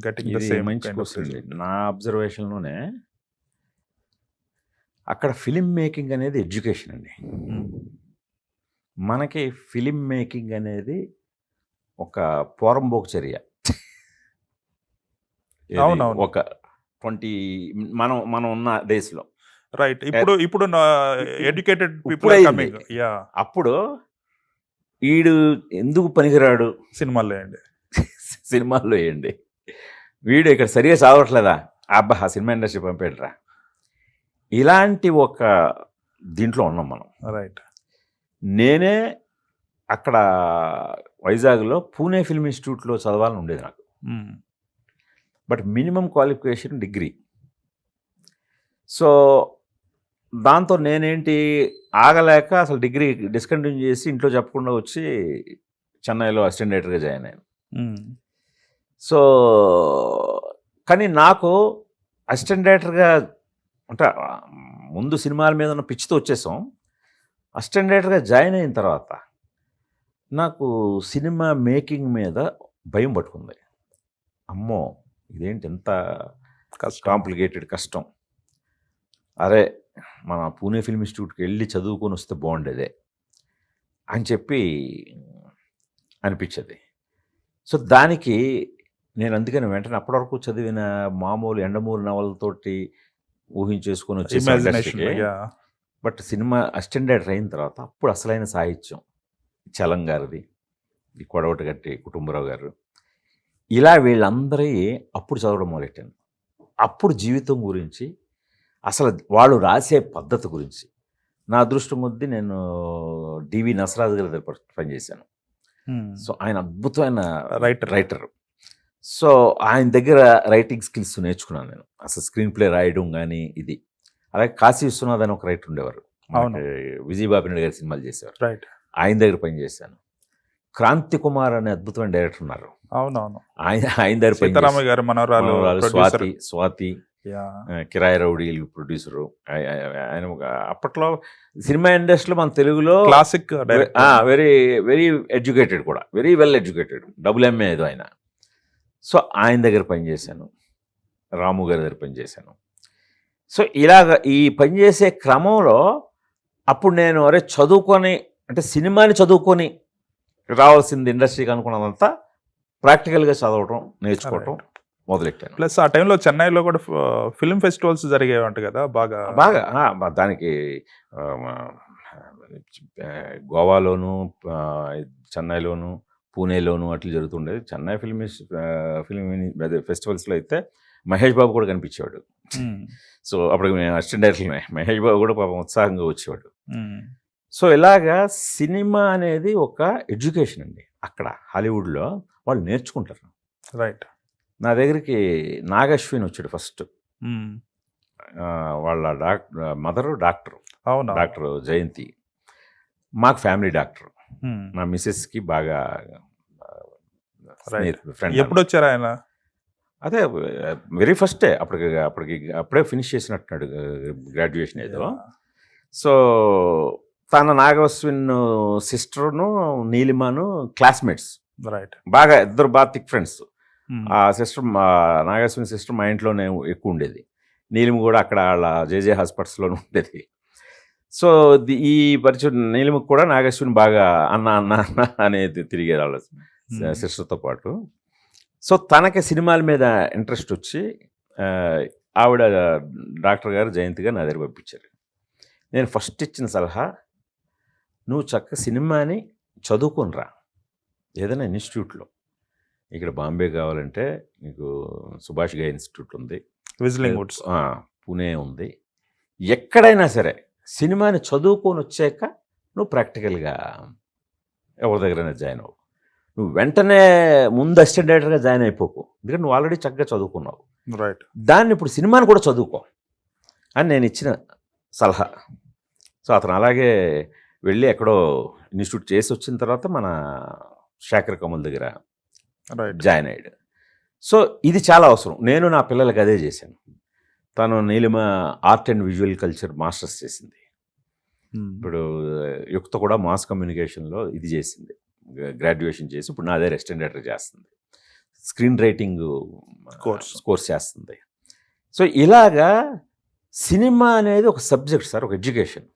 getting the same kind of result? నా అబ్జర్వేషన్లోనే అక్కడ ఫిలిం మేకింగ్ అనేది ఎడ్యుకేషన్ అండి. మనకి ఫిలిం మేకింగ్ అనేది ఒక పోరంబోకు చర్య. ఒక 20 మనం ఉన్న డేస్లో. రైట్. ఇప్పుడు ఎడ్యుకేటెడ్ పీపుల్ కమింగ్. అప్పుడు వీడు ఎందుకు పనికిరాడు, సినిమాల్లో వేయండి, వీడు ఇక్కడ సరిగా సాగట్లేదా, అబ్బా ఆ సినిమా ఇండస్ట్రీ పంపేడరా, ఇలాంటి ఒక దీంట్లో ఉన్నాం మనం. రైట్. నేనే అక్కడ వైజాగ్లో పూణే ఫిల్మ్ ఇన్స్టిట్యూట్లో చదవాలని ఉండేది నాకు. But minimum qualification degree. So దాంతో నేనేంటి ఆగలేక అసలు డిగ్రీ డిస్కంటిన్యూ చేసి ఇంట్లో చెప్పకుండా వచ్చి చెన్నైలో అసిస్టెంట్ డైరెక్టర్గా జాయిన్ అయ్యాను. సో కానీ నాకు అసిస్టెంట్ డైరెక్టర్గా అంటే ముందు సినిమాల మీద ఉన్న పిచ్చితో వచ్చేసాం. అసిస్టెంట్ డైరెక్టర్గా జాయిన్ అయిన తర్వాత నాకు సినిమా మేకింగ్ మీద భయం పట్టుకుంది. అమ్మో ఇదేంటి ఎంత కాంప్లికేటెడ్, కష్టం, అరే మన పూణే ఫిల్మ్ ఇన్స్టిట్యూట్కి వెళ్ళి చదువుకొని వస్తే బాగుండేదే అని చెప్పి అనిపించేది. సో దానికి నేను అందుకని వెంటనే అప్పటి వరకు చదివిన మామూలు ఎండమూరి నవలతోటి ఊహించేసుకొని వచ్చేసి, బట్ సినిమా అసిస్టెంట్ డైరెక్టర్ అయిన తర్వాత అప్పుడు అసలైన సాహిత్యం చలం గారిది, ఈ కొడవటిగట్టి కుటుంబరావు గారు, ఇలా వీళ్ళందరి అప్పుడు చదవడం మొదలెట్టాను. అప్పుడు జీవితం గురించి, అసలు వాళ్ళు రాసే పద్ధతి గురించి నా అదృష్టం కొద్దీ నేను డివి నసరాజు గారి దగ్గర పనిచేశాను. సో ఆయన అద్భుతమైన రైటర్. సో ఆయన దగ్గర రైటింగ్ స్కిల్స్ నేర్చుకున్నాను నేను. అసలు స్క్రీన్ ప్లే రాయడం కానీ ఇది. అలాగే కాశీ విశ్వనాథ్ అని ఒక రైటర్ ఉండేవారు, విజయబాబు నాయుడు గారి సినిమాలు చేసేవారు, ఆయన దగ్గర పనిచేశాను. క్రాంతి కుమార్ అనే అద్భుతమైన డైరెక్టర్ ఉన్నారు, అవునవును, ఆయన దగ్గర సీతారామయ్య గారి మనవరాలు స్వాతి కిరాయి రౌడీలు ప్రొడ్యూసరు. ఆయన ఒక అప్పట్లో సినిమా ఇండస్ట్రీలో మన తెలుగులో క్లాసిక్, వెరీ వెరీ ఎడ్యుకేటెడ్ కూడా, వెరీ వెల్ ఎడ్యుకేటెడ్, MA ఏదో ఆయన. సో ఆయన దగ్గర పనిచేశాను, రాము గారి దగ్గర పనిచేశాను. సో ఇలాగ ఈ పనిచేసే క్రమంలో అప్పుడు నేను చదువుకొని, అంటే సినిమాని చదువుకొని రావాల్సింది ఇండస్ట్రీకి అనుకున్నదంతా ప్రాక్టికల్గా చదవటం, నేర్చుకోవటం మొదలెట్టాను. ప్లస్ ఆ టైంలో చెన్నైలో కూడా ఫిల్మ్ ఫెస్టివల్స్ జరిగేవంట కదా బాగా. దానికి గోవాలోను, చెన్నైలోను, పూణేలోను అట్లా జరుగుతుండేది. చెన్నై ఫిల్మ్ ఫెస్టివల్స్లో అయితే మహేష్ బాబు కూడా కనిపించేవాడు. సో అప్పుడు మేము అసిస్టెంట్ డైరెక్టర్మే, మహేష్ బాబు కూడా పాపం ఉత్సాహంగా వచ్చేవాడు. సో ఇలాగా సినిమా అనేది ఒక ఎడ్యుకేషన్ అండి. అక్కడ హాలీవుడ్లో వాళ్ళు నేర్చుకుంటారు. రైట్. నా దగ్గరికి నాగశ్విన్ వచ్చాడు ఫస్ట్. వాళ్ళ మదరు డాక్టర్, డాక్టర్ జయంతి, మాకు ఫ్యామిలీ డాక్టర్. నా మిసెస్కి బాగా ఫ్రెండ్. ఎప్పుడు వచ్చారు ఆయన? అదే వెరీ ఫస్టే, అప్పుడే ఫినిష్ చేసినట్టున్నాడు గ్రాడ్యుయేషన్ ఏదో. సో తన నాగశ్విన్ సిస్టర్ను నీలిమాను క్లాస్మేట్స్, రైట్, బాగా ఇద్దరు బాగా థిక్ ఫ్రెండ్స్. ఆ సిస్టర్, నాగశ్విన్ సిస్టర్ మా ఇంట్లోనే ఎక్కువ ఉండేది. నీలిమ కూడా అక్కడ వాళ్ళ జేజే హాస్పిటల్స్లోనే ఉండేది. సో ఈ పరిచయం నీలిమకు కూడా నాగశ్విన్ బాగా అన్న అన్న అన్న అనేది తిరిగేది వాళ్ళ సిస్టర్తో పాటు. సో తనకి సినిమాల మీద ఇంట్రెస్ట్ వచ్చి ఆవిడ డాక్టర్ గారు జయంతి గారు నా దగ్గర పంపించారు. నేను ఫస్ట్ ఇచ్చిన సలహా, నువ్వు చక్కగా సినిమాని చదువుకునిరా ఏదైనా ఇన్స్టిట్యూట్లో. ఇక్కడ బాంబే కావాలంటే నీకు సుభాష్ ఘాయ్ ఇన్స్టిట్యూట్ ఉంది, విజిలింగ్ వుడ్స్ పూణే ఉంది. ఎక్కడైనా సరే సినిమాని చదువుకొని వచ్చాక నువ్వు ప్రాక్టికల్గా ఎవరి దగ్గరైనా జాయిన్ అవ్వు. నువ్వు వెంటనే ముందు అసిస్టెంట్ డైరెక్టర్గా జాయిన్ అయిపోకు, ఎందుకంటే నువ్వు ఆల్రెడీ చక్కగా చదువుకున్నావు. రైట్. దాన్ని ఇప్పుడు సినిమాని కూడా చదువుకో అని నేను ఇచ్చిన సలహా. సో అతను అలాగే వెళ్ళి ఎక్కడో ఇన్స్టిట్యూట్ చేసి వచ్చిన తర్వాత మన శేఖర్ కమల్ దగ్గర జాయిన్ అయ్యాడు. సో ఇది చాలా అవసరం. నేను నా పిల్లలకి అదే చేశాను. తను Neelima art and visual culture masters చేసింది. ఇప్పుడు యుక్త కూడా మాస్ కమ్యూనికేషన్లో ఇది చేసింది, గ్రాడ్యుయేషన్ చేసి ఇప్పుడు నా దగ్గర అసిస్టెంట్ డైరెక్టర్ చేస్తుంది, స్క్రీన్ రైటింగ్ కోర్స్ చేస్తుంది. సో ఇలాగా సినిమా అనేది ఒక సబ్జెక్ట్ సార్, ఒక ఎడ్యుకేషన్.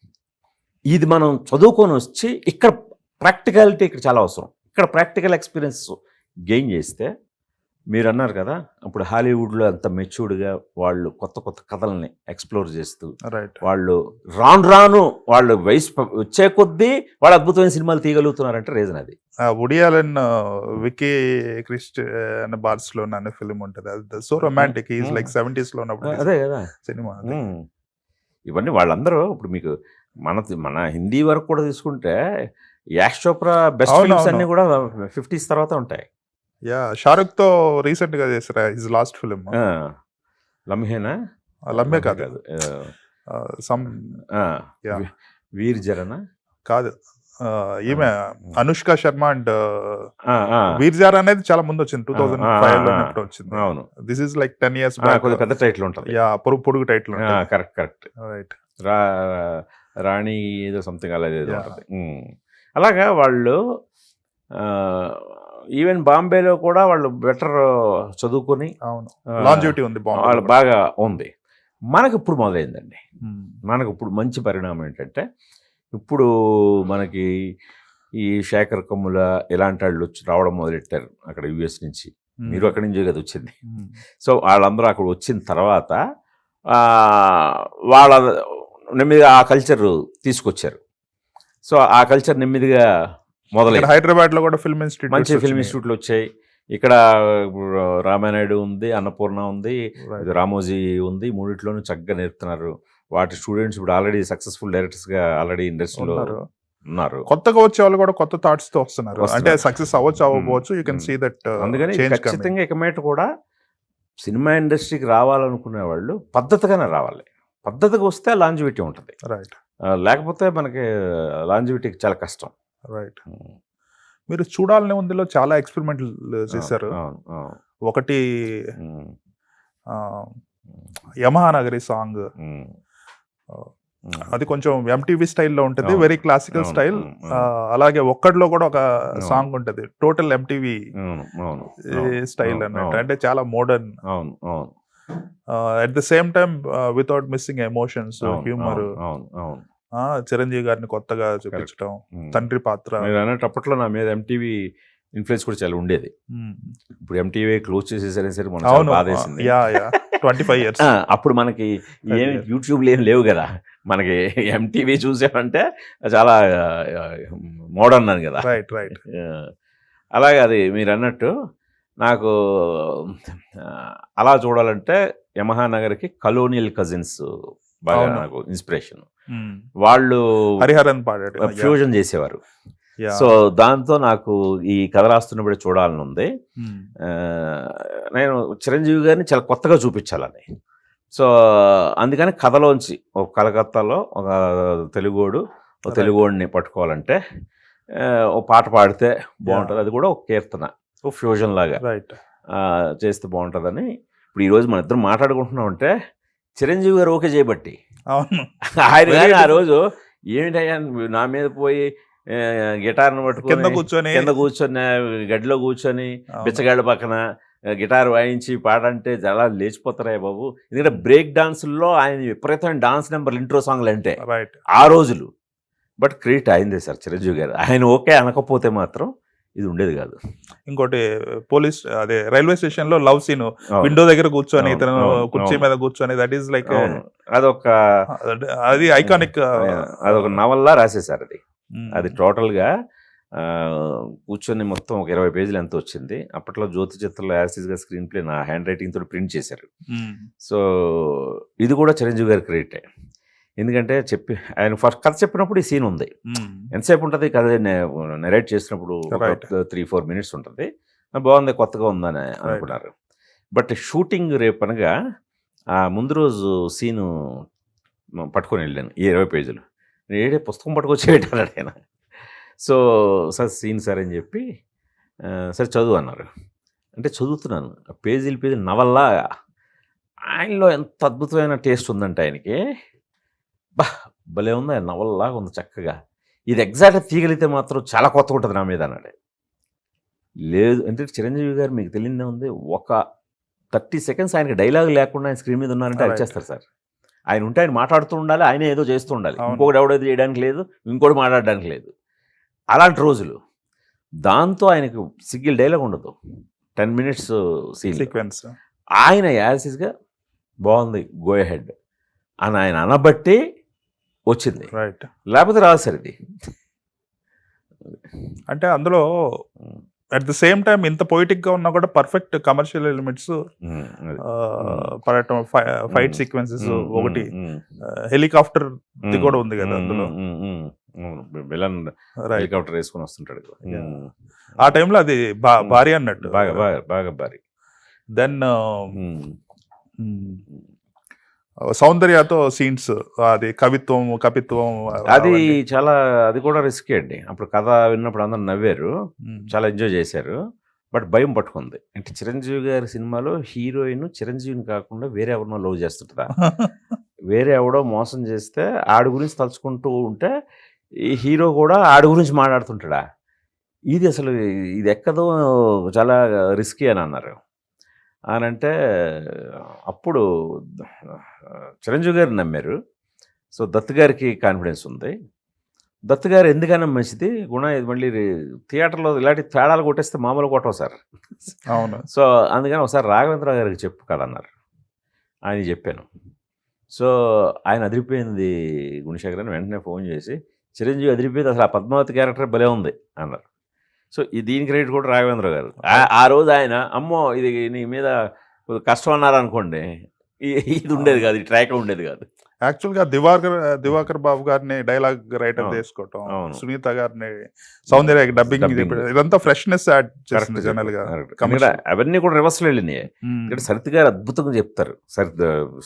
ఇది మనం చదువుకొని వచ్చి ఇక్కడ ప్రాక్టికాలిటీ ఇక్కడ చాలా అవసరం. ఇక్కడ ప్రాక్టికల్ ఎక్స్పీరియన్స్ గెయిన్ చేస్తే, మీరు అన్నారు కదా ఇప్పుడు హాలీవుడ్లో అంత మెచ్యూర్డ్గా వాళ్ళు కొత్త కొత్త కథల్ని ఎక్స్ప్లోర్ చేస్తూ, వాళ్ళు రాను వాళ్ళు వయసు వచ్చే కొద్దీ వాళ్ళు అద్భుతమైన సినిమాలు తీయగలుగుతున్నారంటే రీజన్ అది. వుడీ అలెన్ వికీ క్రిస్టియన్ బార్స్ లో అనే ఫిల్మ్ ఉంటుంది, అది so romantic, is like 70s లో ఉన్నప్పుడు. అదే కదా సినిమా. ఇవన్నీ వాళ్ళందరూ ఇప్పుడు మీకు మన హిందీ వరకు కూడా తీసుకుంటే యాష్ చోప్రా బెస్ట్ ఫిల్మ్స్ అన్ని కూడా 50s తర్వాత ఉంటాయి. షారుఖ్ తో రీసెంట్ గా చేసారా హిస్ లాస్ట్ ఫిల్మ్? లమ్హేనా? లమ్హే కాదు, వీర్ జరనా కాదు, ఈమె అనుష్క శర్మ అండ్ వీర్ జరా అనేది చాలా ముందు వచ్చింది, 2005 లో వచ్చింది. అవును, దిస్ ఇస్ లైక్ 10 years కొద్దిగా పెద్ద టైటిల్ ఉంటుంది. పొడుగు టైటిల్. కరెక్ట్. రైట్. రాణి ఏదో సంథింగ్ అలాగే ఏదో ఉంటుంది. అలాగా వాళ్ళు ఈవెన్ బాంబేలో కూడా వాళ్ళు బెటర్ చదువుకొని లాంజివిటీ ఉంది, వాళ్ళు బాగా ఉంది. మనకు ఇప్పుడు మొదలైందండి. మనకు ఇప్పుడు మంచి పరిణామం ఏంటంటే, ఇప్పుడు మనకి ఈ శేఖర్ కమ్ముల ఇలాంటి వాళ్ళు వచ్చి రావడం మొదలెట్టారు అక్కడ US నుంచి. మీరు అక్కడి నుంచే కదా వచ్చింది. సో వాళ్ళందరూ అక్కడ వచ్చిన తర్వాత వాళ్ళ నెమ్మదిగా ఆ కల్చర్ తీసుకొచ్చారు. సో ఆ కల్చర్ నెమ్మదిగా మొదలై హైదరాబాద్ లో కూడా ఫిల్మ్ ఇన్స్టిట్యూట్ మంచి ఫిల్మ్ ఇన్స్టిట్యూట్లు వచ్చాయి. ఇక్కడ రామానాయుడు ఉంది, అన్నపూర్ణ ఉంది, రామోజీ ఉంది. మూడిట్లోనూ చక్కగా నేర్పుతున్నారు. వాటి స్టూడెంట్స్ ఇప్పుడు ఆల్రెడీ సక్సెస్ఫుల్ డైరెక్టర్స్గా ఆల్రెడీ ఇండస్ట్రీలో ఉన్నారు. కొత్తగా వచ్చే వాళ్ళు కూడా కొత్త థాట్స్ తో వస్తున్నారు. అంటే సక్సెస్ అవ్వచ్చు. You can see that. అందుకని ఖచ్చితంగా ఇక మీట కూడా సినిమా ఇండస్ట్రీకి రావాలనుకునే వాళ్ళు పద్ధతిగానే రావాలి. పద్ధతిగా వస్తే లాంజివిటీ ఉంటుంది. రైట్. లేకపోతే మనకి లాంజివిటీకి చాలా కష్టం. రైట్. మీరు చూడాలనే ఉందిలో చాలా ఎక్స్పెరిమెంట్లు చేశారు. ఒకటి యమహా నగరి సాంగ్, అది కొంచెం ఎంటీవీ స్టైల్లో ఉంటుంది, వెరీ క్లాసికల్ స్టైల్. అలాగే ఒక్కడిలో కూడా ఒక సాంగ్ ఉంటుంది, టోటల్ ఎంటీవీ స్టైల్ అన్నట్టు, అంటే చాలా modern. At the same time without missing emotions, humour. Chiranjeevi గారిని కొత్తగా చూపించడం, తండ్రి పాత్ర. అప్పట్లో నా మీద ఎంటీవీ ఇన్ఫ్లుయెన్స్ కూడా చాలా ఉండేది. ఇప్పుడు ఎంటీవీ క్లోజ్ చేసేసరి సరే మనకు బాధేసింది. 25 years. అప్పుడు మనకి ఏమి యూట్యూబ్లు ఏం లేవు కదా, మనకి ఎంటీవీ చూసామంటే చాలా మోడర్న్ అని కదా. Right right. అలాగే అది మీరు అన్నట్టు నాకు అలా చూడాలంటే యమహా నగర్కి కలోనియల్ కజిన్స్ బాగా నాకు ఇన్స్పిరేషన్. వాళ్ళు హరిహరన్ పాడాడు, ఫ్యూజన్ చేసేవారు. సో దాంతో నాకు ఈ కథ రాస్తున్నప్పుడు చూడాలని ఉంది. నేను చిరంజీవి గారిని చాలా కొత్తగా చూపించాలని. సో అందుకని కథలోంచి ఒక కలకత్తాలో ఒక తెలుగోడిని పట్టుకోవాలంటే ఒక పాట పాడితే బాగుంటుంది. అది కూడా ఒక కీర్తన, ఒక ఫ్యూజన్ లాగా చేస్తే బాగుంటుందని ఇప్పుడు ఈరోజు మన ఇద్దరు మాట్లాడుకుంటున్నాం అంటే చిరంజీవి గారు ఓకే చేయబట్టి. ఆయన కానీ ఆ రోజు ఏమిటయ్యా నా మీద పోయి గిటార్ను పట్టుకొని కింద కూర్చొని గడ్డిలో కూర్చొని బిచ్చగాళ్ళ పక్కన గిటార్ వాయించి పాట అంటే చాలా లేచిపోతారా బాబు. ఎందుకంటే బ్రేక్ డాన్సుల్లో ఆయన విపరీతమైన డాన్స్ నెంబర్లు, ఇంట్రో సాంగ్లు అంటే ఆ రోజులు. బట్ క్రియేట్ అయిందే సార్ చిరంజీవి గారు. ఆయన ఓకే అనకపోతే మాత్రం ఇది ఉండేది కాదు. ఇంకోటి పోలీస్ అదే రైల్వే స్టేషన్ లో లవ్ సీన్, విండో దగ్గర కూర్చొని ఇతను కుర్చీ మీద కూర్చొని, దట్ ఈస్ లైక్ అది ఐకానిక్. అదొక నవల్లా రాసేసారు అది. అది టోటల్గా కూర్చొని మొత్తం ఒక 20 పేజీలు ఎంత వచ్చింది. అప్పట్లో జ్యోతి చిత్రంలో యాసిస్గా స్క్రీన్ ప్లే నా హ్యాండ్ రైటింగ్ తోటి ప్రింట్ చేశారు. సో ఇది కూడా చిరంజీవి గారి క్రెడిటే. ఎందుకంటే ఆయన ఫస్ట్ కథ చెప్పినప్పుడు ఈ సీన్ ఉంది. ఎంతసేపు ఉంటుంది కథ నెరేట్ చేసినప్పుడు? 3-4 minutes ఉంటుంది. బాగుంది, కొత్తగా ఉందని అనుకున్నారు. బట్ షూటింగ్ రేపు అనగా ఆ ముందు రోజు సీను పట్టుకొని వెళ్ళాను, ఈ 20 పేజీలు. నేడే పుస్తకం పట్టుకొచ్చి పెట్టాడు ఆయన. సో సార్ సీన్ సార్ అని చెప్పి సరే చదువు అన్నారు. అంటే చదువుతున్నాను, పేజీలు నవల్లా. ఆయనలో ఎంత అద్భుతమైన టేస్ట్ ఉందంటే ఆయనకి, భలే ఉంది, నవల్లాగా ఉంది చక్కగా. ఇది ఎగ్జాక్ట్గా తీయగలిగితే మాత్రం చాలా కొత్తగా ఉంటుంది నా మీద అన్నాడు. లేదు అంటే చిరంజీవి గారు మీకు తెలియదే ఉంది, ఒక 30 seconds ఆయనకి డైలాగ్ లేకుండా ఆయన స్క్రీన్ మీద ఉన్నారంటే అది చేస్తారు సార్. ఆయన ఉంటే ఆయన మాట్లాడుతూ ఉండాలి, ఆయన ఏదో చేస్తూ ఉండాలి. ఇంకొకటి ఎవడేదో చేయడానికి లేదు, ఇంకోటి మాట్లాడడానికి లేదు. అలాంటి రోజులు. దాంతో ఆయనకు సింగిల్ డైలాగ్ ఉండదు, 10 minutes సీక్వెన్స్. ఆయన యాసిస్గా బాగుంది, గో హెడ్ అని ఆయన అనబట్టి వచ్చింది. రైట్. లేకపోతే రాదు సార్ ఇది. అంటే అందులో అట్ ద సేమ్ టైం ఇంత పొయిటిక్ గా ఉన్నా కూడా పర్ఫెక్ట్ కమర్షియల్ ఎలిమెంట్స్ పడటం, ఫైట్ సీక్వెన్సెస్, ఒకటి హెలికాప్టర్ కూడా ఉంది కదా అందులో. విలన్ హెలికాప్టర్ వేసుకొని వస్తుంటాడు ఆ టైంలో, అది భారీ అన్నట్టు, బాగా భారీ. దెన్ సౌందర్యతో సీన్స్, అది కవిత్వం అది చాలా, అది కూడా రిస్క్ అండి. అప్పుడు కథ విన్నప్పుడు అందరూ నవ్వారు, చాలా ఎంజాయ్ చేశారు. బట్ భయం పట్టుకుంది. అంటే చిరంజీవి గారి సినిమాలో హీరోయిన్ చిరంజీవిని కాకుండా వేరే ఎవరినో లవ్ చేస్తుంటుందా, వేరే ఎవడో మోసం చేస్తే ఆడి గురించి తలుచుకుంటూ ఉంటే ఈ హీరో కూడా ఆడి గురించి మాట్లాడుతుంటాడా, ఇది అసలు ఇది ఎక్కదో, చాలా రిస్కీ అని అన్నారు. అని అంటే అప్పుడు చిరంజీవి గారు నమ్మారు. సో దత్ గారికి కాన్ఫిడెన్స్ ఉంది. దత్ గారు ఎందుకైనా మంచిది ఇది మళ్ళీ థియేటర్లో ఇలాంటి తేడాలు కొట్టేస్తే మామూలు కొట్టవు సార్. అవును. సో అందుకని ఒకసారి రాఘవేంద్ర గారికి చెప్పు కదా అన్నారు. ఆయన చెప్పాను. సో ఆయన అదిరిపోయింది గుణశేఖర్ అని వెంటనే ఫోన్ చేసి, చిరంజీవి అదిరిపోయింది, అసలు ఆ పద్మావతి క్యారెక్టర్ భలే ఉంది అన్నారు. సో దీని క్రెడిట్ కూడా రాఘవేంద్ర గారు. ఆ రోజు ఆయన అమ్మో ఇది నీ మీద కష్టం అన్నారు అనుకోండి, ఇది ఉండేది కాదు, ఈ ట్రాక్ ఉండేది కాదు. యాక్చువల్గా దివాకర్ బాబు గారిని డైలాగ్ రైటర్ చేసుకోవటం, సునీత గారిని సౌందర్య డబ్బింగ్, ఇదంతా ఫ్రెష్నెస్ యాడ్ చేస్తుంది జనరల్ గా. అవన్నీ కూడా రివర్స్ లో వెళ్ళినాయి. ఇక్కడ సరిత్ గారు అద్భుతంగా చెప్తారు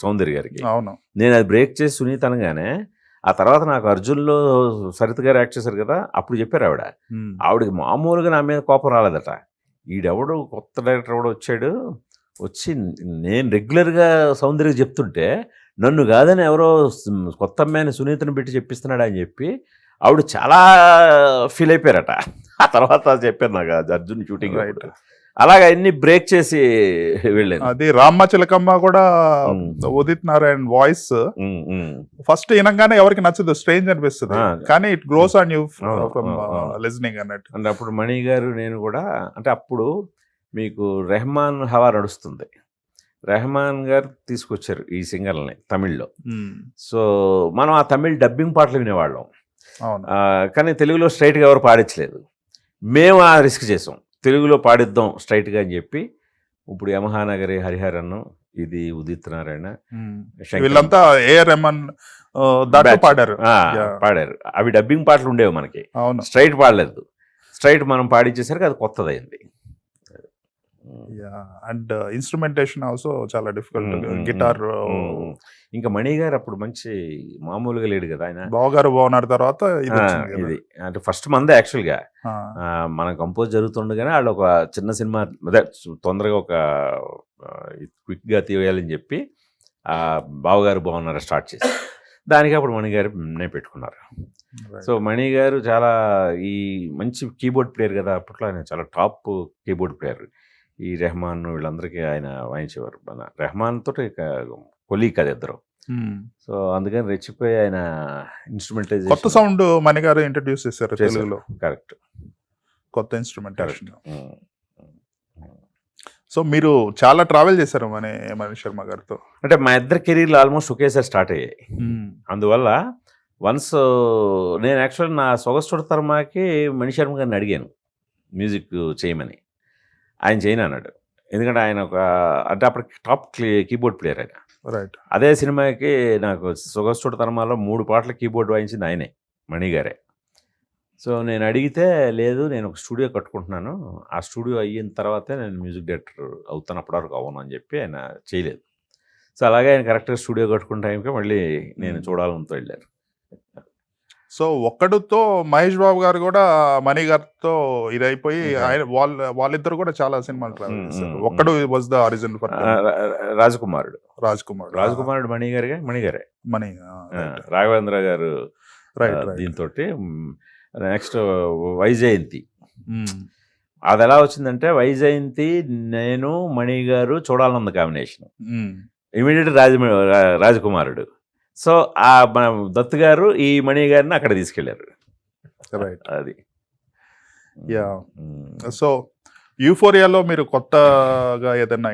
సౌందర్య గారికి. అవును, నేను అది బ్రేక్ చేసి సునీత అనగానే ఆ తర్వాత నాకు అర్జున్లో సరిత్ గారు యాక్ట్ చేశారు కదా, అప్పుడు చెప్పారు ఆవిడకి మామూలుగా నా మీద కోపం రాలేదట. ఈడెవడు కొత్త డైరెక్టర్ ఎవడో వచ్చి నేను రెగ్యులర్గా సౌందర్యకి చెప్తుంటే నన్ను కాదని ఎవరో కొత్త అమ్మాయిని సునీతను పెట్టి చెప్పిస్తున్నాడు అని చెప్పి ఆవిడ చాలా ఫీల్ అయిపోయారట. ఆ తర్వాత చెప్పారు నాకు అర్జున్ షూటింగ్. అలాగా అన్ని బ్రేక్ చేసి వెళ్ళాను. అది రామ్మ చిలకమ్మ కూడా ఉదిత్ నారాయణ్ వాయిస్ ఫస్ట్ వినగానే ఎవరికి నచ్చదు, స్ట్రేంజ్ అనిపిస్తుంది, కానీ it grows on you from listening అన్నట్టు. అంటే అప్పుడు మణి గారు నేను కూడా, అంటే అప్పుడు మీకు రెహమాన్ హవా నడుస్తుంది. రెహమాన్ గారు తీసుకొచ్చారు ఈ సింగర్ని తమిళ్లో. సో మనం ఆ తమిళ్ డబ్బింగ్ పాటలు వినేవాళ్ళం, కానీ తెలుగులో స్ట్రైట్గా ఎవరు పాడించలేదు. మేము ఆ రిస్క్ చేసాం, తెలుగులో పాడిద్దాం స్ట్రైట్గా అని చెప్పి. ఇప్పుడు యమహానగరి హరిహరన్, ఇది ఉదిత్ నారాయణ, వీళ్ళంతా ఏఆర్ రెహమాన్ పాడారు. అవి డబ్బింగ్ పాటలు ఉండేవి మనకి, స్ట్రైట్ పాడలేదు. స్ట్రైట్ మనం పాడించేసరికి అది కొత్తదైంది. అండ్ ఇన్స్ట్రుమెంటేషన్ ఆల్సో చాలా డిఫికల్ట్, గిటార్. ఇంకా మణి గారు అప్పుడు మంచి మామూలుగా లేడు కదా ఆయన. బావగారు బాగున్నారు తర్వాత ఇది అంటే ఫస్ట్ మందే యాక్చువల్గా మన కంపోజ్ జరుగుతుండగానే వాళ్ళు ఒక చిన్న సినిమా అదే తొందరగా ఒక క్విక్గా తీయాలని చెప్పి బావగారు బాగున్నారు స్టార్ట్ చేసి, దానికి అప్పుడు మణి గారు పెట్టుకున్నారు. సో మణి గారు చాలా ఈ మంచి కీబోర్డ్ ప్లేయర్ కదా, అప్పట్లో ఆయన చాలా టాప్ కీబోర్డ్ ప్లేయర్. ఈ రెహమాన్ వీళ్ళందరికీ ఆయన వాయించేవారు. రెహమాన్ తోటి కొలీగ్ కదా ఇద్దరు. సో అందుకని రెచ్చిపోయి ఆయన ఇన్స్ట్రుమెంటైజేషన్, కొత్త సౌండ్ మణి గారు ఇంట్రడ్యూస్ చేశారు తెలుగులో. కరెక్ట్, కొత్త ఇన్స్ట్రుమెంటేషన్. సో మీరు చాలా ట్రావెల్ చేశారు మణి శర్మ గారితో. అంటే మా ఇద్దరు కెరీర్లు ఆల్మోస్ట్ ఒకేసారి స్టార్ట్ అయ్యాయి. అందువల్ల వన్స్ నేను యాక్చువల్ నా సొగస్టుడు తర్మాకి మణి శర్మ గారిని అడిగాను మ్యూజిక్ చేయమని. ఆయన చేయను అన్నాడు, ఎందుకంటే ఆయన ఒక అంటే అప్పుడు టాప్ కీబోర్డ్ ప్లేయర్ ఆయన. రైట్. అదే సినిమాకి నాకు సొగస్టుడు తర్మాలో 3 పాటలు కీబోర్డ్ వాయించింది ఆయనే, మణి గారే. సో నేను అడిగితే లేదు, నేను ఒక స్టూడియో కట్టుకుంటున్నాను, ఆ స్టూడియో అయిన తర్వాతే నేను మ్యూజిక్ డైరెక్టర్ అవుతాను, అప్పటివరకు అవును అని చెప్పి ఆయన చేయలేదు. సో అలాగే ఆయన కరెక్ట్గా స్టూడియో కట్టుకున్న టైంకి మళ్ళీ నేను చూడాలంతో వెళ్ళాను. సో ఒక్కడుతో మహేష్ బాబు గారు కూడా మణి గారితో ఇదైపోయి ఆయన వాళ్ళిద్దరు కూడా చాలా సినిమాలు ట్రావెల్ చేశారు. ఒక్కడు వాజ్ ద ఆరిజిన్ ఫర్ రాజకుమారుడు మణి గారే రాఘవేంద్ర గారు. దీంతో నెక్స్ట్ వైజయంతి, అది ఎలా వచ్చిందంటే వైజయంతి నేను మణి గారు చూడాలన్న కాంబినేషన్, ఇమీడియట్ రాజకుమారుడు. సో మన దత్తు గారు ఈ మణి గారిని అక్కడ తీసుకెళ్లారు. అది సో యూఫోరియాలో మీరు కొత్తగా ఏదైనా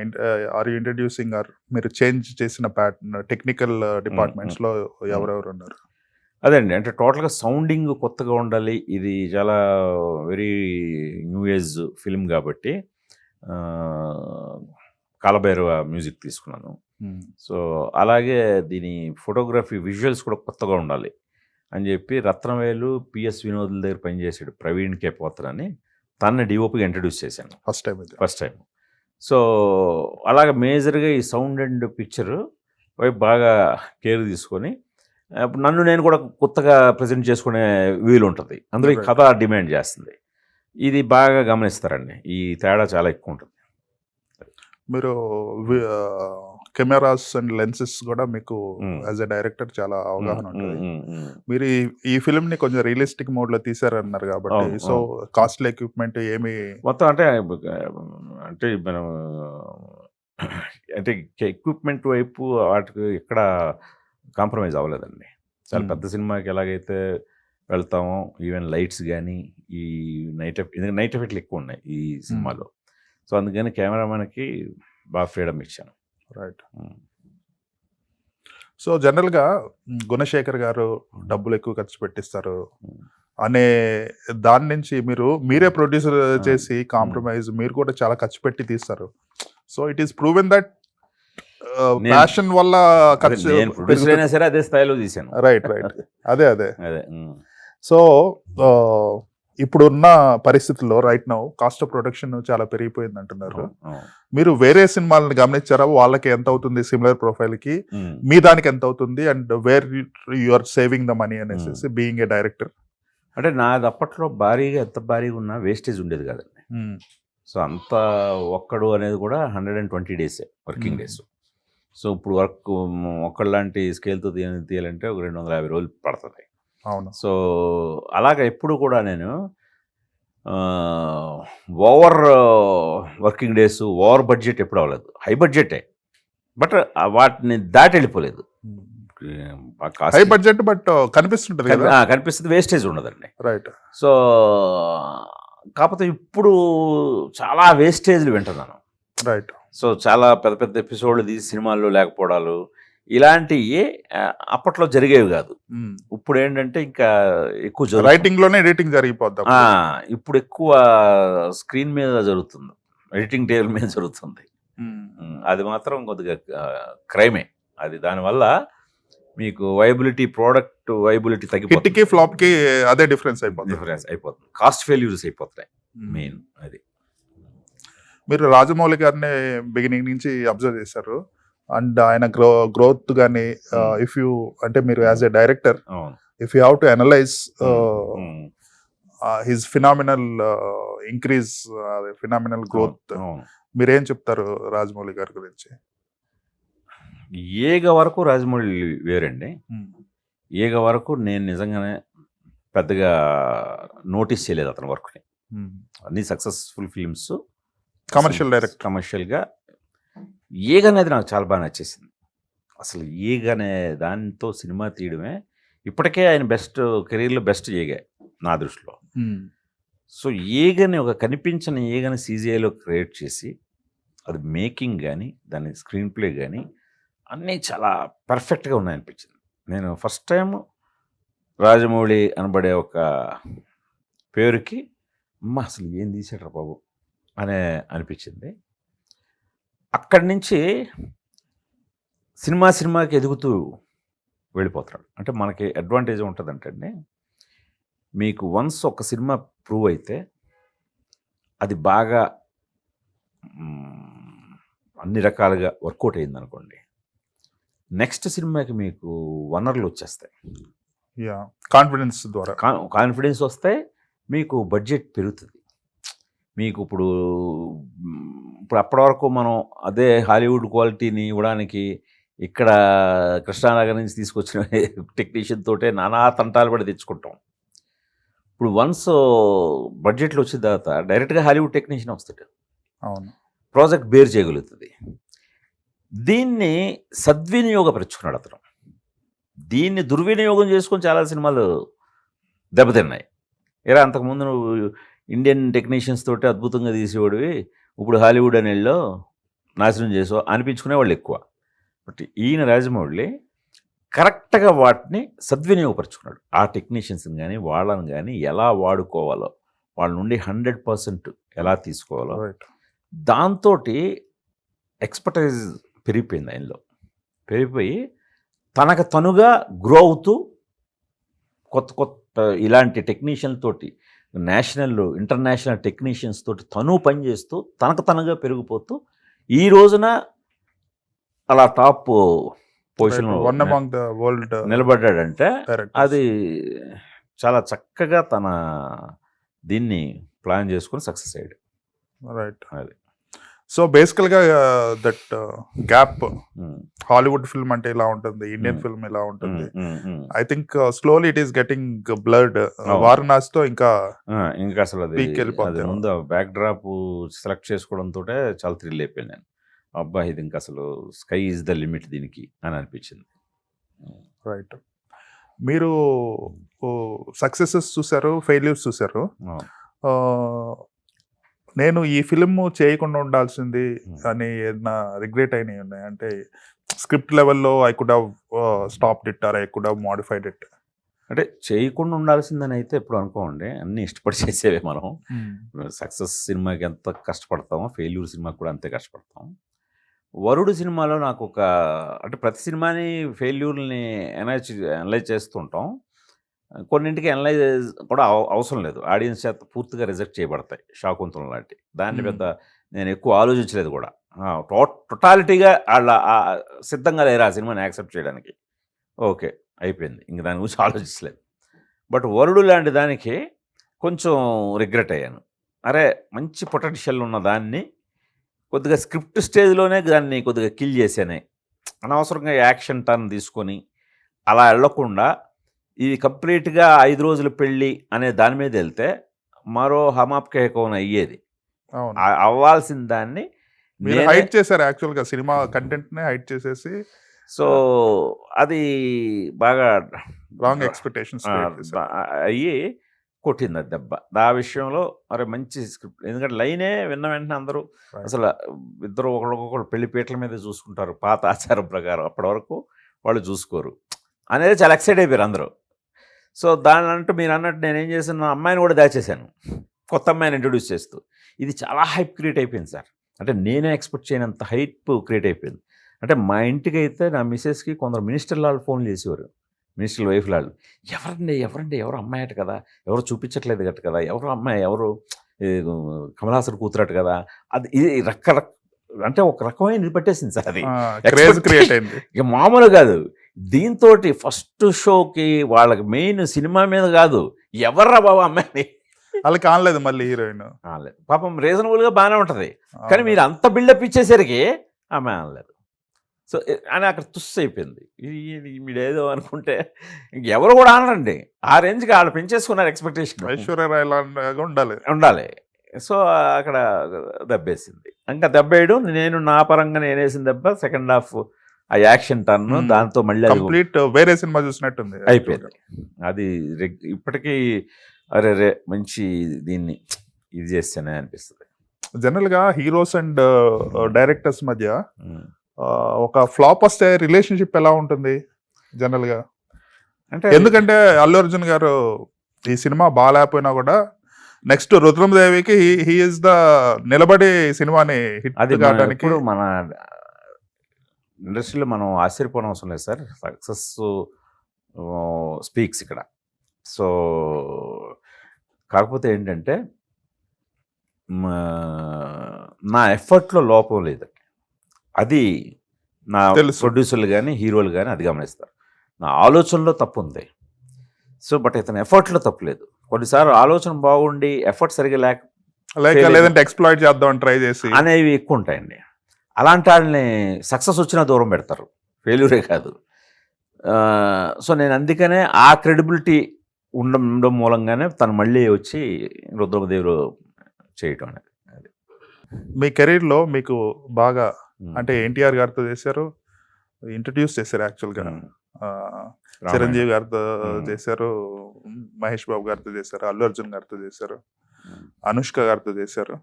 ఆర్ యూ ఇంట్రడ్యూసింగ్ ఆర్ మీరు చేంజ్ చేసిన ప్యాటర్న్ టెక్నికల్ డిపార్ట్మెంట్స్ లో ఎవరెవరు ఉన్నారు? అదే అండి, అంటే టోటల్గా సౌండింగ్ కొత్తగా ఉండాలి. ఇది చాలా వెరీ న్యూ ఏజ్ ఫిల్మ్ కాబట్టి కాలభైరవ మ్యూజిక్ తీసుకున్నాను. సో అలాగే దీని ఫోటోగ్రఫీ విజువల్స్ కూడా కొత్తగా ఉండాలి అని చెప్పి రత్నవేలు పిఎస్ వినోదుల దగ్గర పనిచేసాడు ప్రవీణ్ కే పోత్ర అని, తనని డిఓపిగా ఇంట్రడ్యూస్ చేశాను ఫస్ట్ టైం. సో అలాగే మేజర్గా ఈ సౌండ్ అండ్ పిక్చర్ వైపు బాగా కేర్ తీసుకొని నన్ను నేను కూడా కొత్తగా ప్రజెంట్ చేసుకునే వీలు ఉంటుంది. అందులో ఈ కథ డిమాండ్ చేస్తుంది. ఇది బాగా గమనిస్తారండి, ఈ తేడా చాలా ఎక్కువ ఉంటుంది. మీరు కెమెరాస్ అండ్ లెన్సెస్ కూడా మీకు యాజ్ ఎ డైరెక్టర్ చాలా అవగాహన ఉంటుంది. మీరు ఈ ఫిల్మ్ ని కొంచెం రియలిస్టిక్ మోడ్ లో తీసారన్నారు కాబట్టి, సో కాస్ట్లీ ఎక్విప్మెంట్ ఏమి మొత్తం అంటే మనం అంటే ఎక్విప్మెంట్ వైపు వాటికి ఎక్కడ కాంప్రమైజ్ అవ్వలేదండి. చాలా పెద్ద సినిమాకి ఎలాగైతే వెళ్తామో ఈవెన్ లైట్స్ కానీ ఈ నైట్ ఎఫెక్ట్లు ఎక్కువ ఉన్నాయి ఈ సినిమాలో. సో అందుకని కెమెరామెన్కి బాగా ఫ్రీడమ్ ఇచ్చాను. రైట్. సో జనరల్గా గుణశేఖర్ గారు డబ్బులు ఎక్కువ ఖర్చు పెట్టిస్తారు అనే దాని నుంచి మీరే ప్రొడ్యూసర్ చేసి కాంప్రమైజ్ మీరు కూడా చాలా ఖర్చు పెట్టి తీస్తారు. So it is proven that passion వల్ల ఖర్చు నేను ప్రొడ్యూసర్ అయినా సరే అదే స్థాయిలో తీశాను. రైట్ అదే అదే సో ఇప్పుడున్న పరిస్థితుల్లో right now cost of production చాలా పెరిగిపోయింది అంటున్నారు. మీరు వేరే సినిమాలను గమనించారా? వాళ్ళకి ఎంత అవుతుంది సిమిలర్ ప్రొఫైల్ కి, మీ దానికి ఎంత అవుతుంది, and where you are saving the money అనేసి బీయింగ్ ఏ డైరెక్టర్? అంటే నాది అప్పట్లో భారీగా ఎంత భారీగా ఉన్నా వేస్టేజ్ ఉండేది కాదండి. సో అంత ఒక్కడు అనేది కూడా 120 డేసే వర్కింగ్ డేస్. సో ఇప్పుడు వర్క్ ఒక్కళ్ళలాంటి స్కేల్తో తీయాలంటే ఒక 250 రోజులు పడుతుంది. అవును. సో అలాగ ఎప్పుడు కూడా నేను over working days, over budget ఎప్పుడు అవ్వలేదు. హై బడ్జెటే, బట్ వాటిని దాటి వెళ్ళిపోలేదు. హై బడ్జెట్ బట్ కనిపిస్తుంటది కదా, కనిపిస్తుంది, వేస్టేజ్ ఉండదండి. రైట్. సో కాకపోతే ఇప్పుడు చాలా వేస్టేజ్లు వింటున్నాను. రైట్. సో చాలా పెద్ద పెద్ద ఎపిసోడ్లు తీసి సినిమాల్లో లేకపోవడాలు ఇలాంటివి అప్పట్లో జరిగేవి కాదు. ఇప్పుడు ఏంటంటే ఇంకా ఎక్కువ రైటింగ్ లోనే ఎడిటింగ్ జరిగిపోద్ది. ఇప్పుడు ఎక్కువ స్క్రీన్ మీద జరుగుతుంది, ఎడిటింగ్ టేబుల్ మీద జరుగుతుంది. అది మాత్రం కొద్దిగా క్రైమే. అది దానివల్ల మీకు వైబిలిటీ, ప్రోడక్ట్ వైబిలిటీ తగ్గిపోతుంది. ఫ్లాప్ కి అదే డిఫరెన్స్ అయిపోతుంది. కాస్ట్ ఫెయిల్యూర్స్ అయిపోతాయి మెయిన్. అది మీరు రాజమౌళి గారిని బిగినింగ్ నుంచి అబ్జర్వ్ చేశారు, అండ్ ఆయన గ్రోత్ కానీ ఇఫ్ యూ అంటే మీరు as a director if you have to analyse his phenomenal increase, phenomenal growth, మీరేం చెప్తారు రాజమౌళి గారి గురించి? ఏగ వరకు రాజమౌళి వేరండి. ఏగ వరకు నేను నిజంగానే పెద్దగా నోటీస్ చేయలేదు అతని వర్క్ని. అన్ని సక్సెస్ఫుల్ ఫిల్మ్స్, కమర్షియల్ డైరెక్ట్, కమర్షియల్గా. ఏగ అనేది నాకు చాలా బాగా నచ్చేసింది. అసలు ఏగ అనే దాంతో సినిమా తీయడమే ఇప్పటికే ఆయన బెస్ట్, కెరీర్లో బెస్ట్ ఏగే నా దృష్టిలో. సో ఏగని ఒక కనిపించిన ఏగని CGIలో క్రియేట్ చేసి అది మేకింగ్ కానీ దాని స్క్రీన్ ప్లే కానీ అన్నీ చాలా పర్ఫెక్ట్గా ఉన్నాయనిపించింది. నేను ఫస్ట్ టైం రాజమౌళి అనబడే ఒక పేరుకి అసలు ఏం తీసాడ్రా బాబు అనే అనిపించింది. అక్కడి నుంచి సినిమాకి ఎదుగుతూ వెళ్ళిపోతాడు. అంటే మనకి అడ్వాంటేజ్ ఉంటుందంటే మీకు వన్స్ ఒక సినిమా ప్రూవ్ అయితే అది బాగా అన్ని రకాలుగా వర్కౌట్ అయింది అనుకోండి, నెక్స్ట్ సినిమాకి మీకు వనరులు వచ్చేస్తాయి. కాన్ఫిడెన్స్ ద్వారా కాన్ఫిడెన్స్ వస్తే మీకు బడ్జెట్ పెరుగుతుంది. మీకు ఇప్పుడు అప్పటి వరకు మనం అదే హాలీవుడ్ క్వాలిటీని ఇవ్వడానికి ఇక్కడ కృష్ణానగర్ నుంచి తీసుకొచ్చిన టెక్నీషియన్ తోటే నానా తంటాలు పడి తెచ్చుకుంటాం. ఇప్పుడు వన్స్ బడ్జెట్లు వచ్చిన తర్వాత డైరెక్ట్గా హాలీవుడ్ టెక్నీషియన్ వస్తాడు. అవును, ప్రాజెక్ట్ బేర్ చేయగలుగుతుంది. దీన్ని సద్వినియోగపరుచుకున్నాడు అతను. దీన్ని దుర్వినియోగం చేసుకొని చాలా సినిమాలు దెబ్బతిన్నాయి. ఏరా అంతకుముందు నువ్వు ఇండియన్ టెక్నీషియన్స్ తోటి అద్భుతంగా తీసేవాడివి, ఇప్పుడు హాలీవుడ్ అనేళ్ళలో నాశనం చేసావు అనిపించుకునే వాళ్ళు ఎక్కువ. బట్ ఈయన రాజమౌళి కరెక్ట్గా వాటిని సద్వినియోగపరుచుకున్నాడు. ఆ టెక్నీషియన్స్ని కానీ వాళ్ళని కానీ ఎలా వాడుకోవాలో, వాళ్ళ నుండి 100% ఎలా తీసుకోవాలో, దాంతో ఎక్స్పర్టైజ్ పెరిగిపోయింది ఆయనలో. పెరిగిపోయి తనకు తనుగా గ్రో అవుతూ కొత్త కొత్త ఇలాంటి టెక్నీషియన్ తోటి, నేషనల్ ఇంటర్నేషనల్ టెక్నీషియన్స్ తోటి తను పనిచేస్తూ తనకు తనుగా పెరిగిపోతూ ఈ రోజున అలా టాప్ పొజిషన్ నిలబడ్డాడంటే అది చాలా చక్కగా తన దీన్ని ప్లాన్ చేసుకుని సక్సెస్ అయ్యాడు. రైట్. అది సో బేసికల్గా దట్ గ్యాప్, హాలీవుడ్ ఫిల్మ్ అంటే ఇలా ఉంటుంది, ఇండియన్ ఫిల్మ్ ఇలా ఉంటుంది. I think slowly it is getting blurred. వారణాసితో ఇంకా అసలు అది ముందు బ్యాక్ డ్రాప్ సెలెక్ట్ చేసుకోవడంతో చాలా థ్రిల్ అయిపోయాను నేను. అబ్బా ఇది ఇంకా అసలు స్కై ఈజ్ ద లిమిట్ దీనికి అని అనిపించింది. రైట్. మీరు సక్సెసెస్ చూసారు, ఫెయిల్యూర్స్ చూసారు. నేను ఈ ఫిల్మ్ చేయకుండా ఉండాల్సింది అని ఏదైనా రిగ్రెట్ అయినవి ఉన్నాయి అంటే స్క్రిప్ట్ లెవెల్లో I could have stopped it or I could have modified it. అంటే చేయకుండా ఉండాల్సిందని అయితే ఎప్పుడు అనుకోండి, అన్నీ ఇష్టపడి చేసేవే మనం. సక్సెస్ సినిమాకి ఎంత కష్టపడతామో ఫెయిల్యూర్ సినిమాకి కూడా అంతే కష్టపడతాం. వరుడు సినిమాలో నాకు ఒక అంటే ప్రతి సినిమాని ఫెయిల్యూర్ని అనలైజ్ చేస్తుంటాం. కొన్నింటికి అనలైజ్ కూడా అవసరం లేదు, ఆడియన్స్ చేత పూర్తిగా రిజెక్ట్ చేయబడతాయి. శాకుంతలం లాంటి దాన్ని పెద్ద నేను ఎక్కువ ఆలోచించలేదు కూడా. టోటాలిటీగా వాళ్ళ సిద్ధంగా లేరు ఆ సినిమాని యాక్సెప్ట్ చేయడానికి. ఓకే, అయిపోయింది, ఇంక దాని గురించి ఆలోచించలేదు. బట్ వరుడు లాంటి దానికి కొంచెం రిగ్రెట్ అయ్యాను. అరే, మంచి పొటెన్షియల్ ఉన్న దాన్ని కొద్దిగా స్క్రిప్ట్ స్టేజ్లోనే దాన్ని కొద్దిగా కిల్ చేశానే, అనవసరంగా యాక్షన్ టర్న్ తీసుకొని అలా వెళ్ళకుండా ఇది కంప్లీట్గా 5 రోజుల పెళ్ళి అనే దాని మీద వెళ్తే మరో హమాప్ కే కౌన్ అయ్యేది. అవ్వాల్సిన దాన్ని హైట్ చేశారు యాక్చువల్గా, సినిమా కంటెంట్నే హైట్ చేసేసి. సో అది బాగా రాంగ్ ఎక్స్పెక్టేషన్స్ అయ్యి కొట్టింది అది దెబ్బ. ఆ విషయంలో అరే మంచి స్క్రిప్ట్, ఎందుకంటే లైనే విన్న వెంటనే అందరూ అసలు ఇద్దరు ఒకరికొకరు పెళ్లి పీటల మీద చూసుకుంటారు పాత ఆచారం ప్రకారం, అప్పటి వరకు వాళ్ళు చూసుకోరు అనేది చాలా ఎక్సైట్ అయిపోయారు అందరూ. సో దాని అంటూ మీరు అన్నట్టు నేను ఏం చేశాను, నా అమ్మాయిని కూడా దాచేశాను, కొత్త అమ్మాయిని ఇంట్రొడ్యూస్ చేస్తూ. ఇది చాలా హైప్ క్రియేట్ అయిపోయింది సార్. అంటే నేనే ఎక్స్పెక్ట్ చేయనంత హైప్ క్రియేట్ అయిపోయింది. అంటే మా ఇంటికి అయితే నా మిస్సెస్కి కొందరు మినిస్టర్ వాళ్ళు ఫోన్లు చేసేవారు, మినిస్టర్ వైఫ్ వాళ్ళు, ఎవరు అమ్మాయి అట కదా, ఎవరు చూపించట్లేదు గట్టు కదా, ఎవరు అమ్మాయి, ఎవరు కమలాసర్ కూతురట్టు కదా. అది ఇది అంటే ఒక రకమైన ఇది పట్టేసింది సార్. అది క్రియేట్ అయింది, ఇక మామూలు కాదు. దీంతో ఫస్ట్ షోకి వాళ్ళకి మెయిన్ సినిమా మీద కాదు, ఎవర్రా బాబు అమ్మాయిని వాళ్ళకి కానలేదు, మళ్ళీ హీరోయిన్ అనలేదు. పాపం రీజనబుల్గా బాగానే ఉంటుంది, కానీ మీరు అంత బిల్డప్ ఇచ్చేసరికి అమ్మాయి అనలేదు. సో అని అక్కడ తుస్సు అయిపోయింది. మీరు ఏదో అనుకుంటే ఎవరు కూడా అనరండి, ఆ రేంజ్కి వాళ్ళు పెంచేసుకున్నారు ఎక్స్పెక్టేషన్. ఐశ్వర్యరాయ్ ఉండాలి. సో అక్కడ దెబ్బేసింది. ఇంకా దెబ్బేయడం నేను నా పరంగా నేనేసిన దెబ్బ సెకండ్ హాఫ్ ఆ యాక్షన్ టర్న్, దాంతో మళ్ళీ కంప్లీట్ వేరే సినిమా చూసినట్టుంది అయిపోయింది. అది ఇప్పటికీ అరే మంచి దీన్ని ఇది చేస్తేనే అనిపిస్తుంది. జనరల్గా హీరోస్ అండ్ డైరెక్టర్స్ మధ్య ఒక ఫ్లాప్ వస్తే రిలేషన్షిప్ ఎలా ఉంటుంది జనరల్గా? అంటే ఎందుకంటే అల్లు అర్జున్ గారు ఈ సినిమా బాగాలేకపోయినా కూడా నెక్స్ట్ రుద్రమదేవికి హీ ఈస్ ద నిలబడి సినిమాని హిట్ కావడానికి. మన ఇండస్ట్రీలో మనం ఆశ్చర్యపోవడం అవసరం లేదు సార్, సక్సెస్ స్పీక్స్ ఇక్కడ. సో కాకపోతే ఏంటంటే నా ఎఫర్ట్లో లోపం లేదండి, అది నా ప్రొడ్యూసర్లు కానీ హీరోలు కానీ అది గమనిస్తారు. నా ఆలోచనలో తప్పు ఉంది. సో బట్ ఇతను ఎఫర్ట్లో తప్పు లేదు. కొన్నిసార్లు ఆలోచన బాగుండి ఎఫర్ట్ సరిగా లేదంటే ఎక్స్ప్లాయిట్ చేద్దాం ట్రై చేసి అనేవి ఎక్కువ ఉంటాయండి. అలాంటి వాళ్ళని సక్సెస్ వచ్చినా దూరం పెడతారు, ఫెయిల్యూరే కాదు. సో నేను అందుకనే ఆ క్రెడిబిలిటీ ఉండడం మూలంగానే తను మళ్ళీ వచ్చి రుద్రమదేవులు చేయటం అనేది. అది మీ కెరీర్లో మీకు బాగా అంటే ఎన్టీఆర్ గారితో చేశారు, ఇంట్రడ్యూస్ చేశారు యాక్చువల్గా, చిరంజీవి గారితో చేశారు, మహేష్ బాబు గారితో చేశారు, అల్లు అర్జున్ గారితో చేశారు, అనుష్క గారితో చేశారు.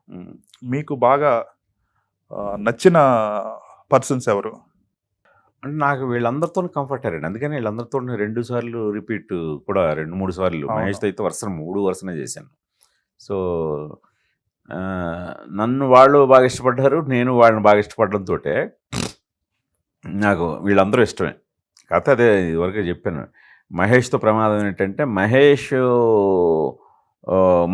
మీకు బాగా నచ్చిన పర్సన్స్ ఎవరు? అంటే నాకు వీళ్ళందరితో కంఫర్ట్ అయ్యారండి, అందుకని వీళ్ళందరితో 2 సార్లు రిపీట్ కూడా 2-3 సార్లు. మహేష్తో అయితే వరుస 3 వరుసనే చేశాను. సో నన్ను వాళ్ళు బాగా ఇష్టపడ్డారు, నేను వాళ్ళని బాగా ఇష్టపడడంతో నాకు వీళ్ళందరూ ఇష్టమే. కాకపోతే అదే ఇదివరకే చెప్పాను, మహేష్తో ప్రమాదం ఏంటంటే మహేష్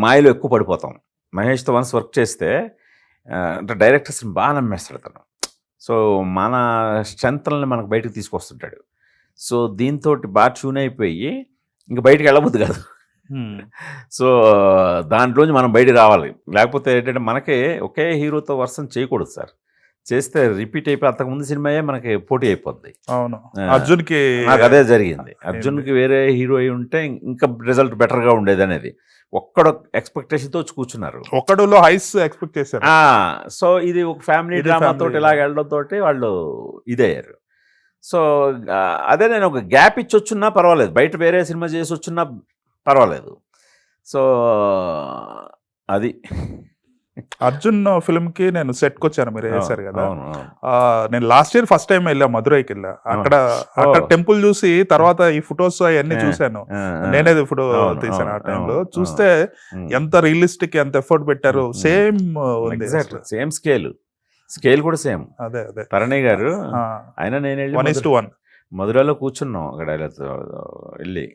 మాయలో ఎక్కువ పడిపోతాం. మహేష్తో వన్స్ వర్క్ చేస్తే అంటే డైరెక్టర్స్ని బాగా నమ్మేస్తాడు తను. సో మన స్ట్రెంత్లని మనకు బయటకు తీసుకొస్తుంటాడు. సో దీంతో బాగా ట్యూన్ అయిపోయి ఇంక బయటకు వెళ్ళబుద్ది కాదు. సో దాంట్లోంచి మనం బయట రావాలి. లేకపోతే ఏంటంటే మనకి ఒకే హీరోతో వర్షం చేయకూడదు సార్, చేస్తే రిపీట్ అయిపోయి అంతకుముందు సినిమాయే మనకి పోటీ అయిపోద్ది. అవును, అర్జున్కి నాకు అదే జరిగింది. అర్జున్కి వేరే హీరో అయి ఉంటే ఇంకా రిజల్ట్ బెటర్గా ఉండేది అనేది. ఒక్కడు ఎక్స్పెక్టేషన్తో వచ్చి కూర్చున్నారు, ఒక్కడులో హైస్ ఎక్స్పెక్ట్ చేశారు. సో ఇది ఒక ఫ్యామిలీ డ్రామాతో ఇలాగ వెళ్ళడంతో వాళ్ళు ఇదయ్యారు. సో అదే నేను ఒక గ్యాప్ ఇచ్చి వచ్చున్నా పర్వాలేదు, బయట వేరే సినిమా చేసి వచ్చున్నా పర్వాలేదు. సో అది అర్జున్ ఫిల్మ్ కి నేను సెట్ కి వచ్చాను, మీరు వేసారు కదా. అవును అవును నేను లాస్ట్ ఇయర్ ఫస్ట్ టైం వెళ్ళా, మధురైకి వెళ్ళా. అక్కడ టెంపుల్ చూసి తర్వాత ఈ ఫొటోస్ అవన్నీ చూశాను. నేనే ఫోటో తీసాను ఆ టైంలో. చూస్తే ఎంత రియలిస్టిక్, ఎంత ఎఫర్ట్ పెట్టారు. సేమ్ ఉంది, సేమ్ స్కేల్ కూడా సేమ్. అదే అదే తరణి గారు ఆయన నేను 1:1 మధురైలో కూర్చున్నాం అక్కడ వెళ్ళి.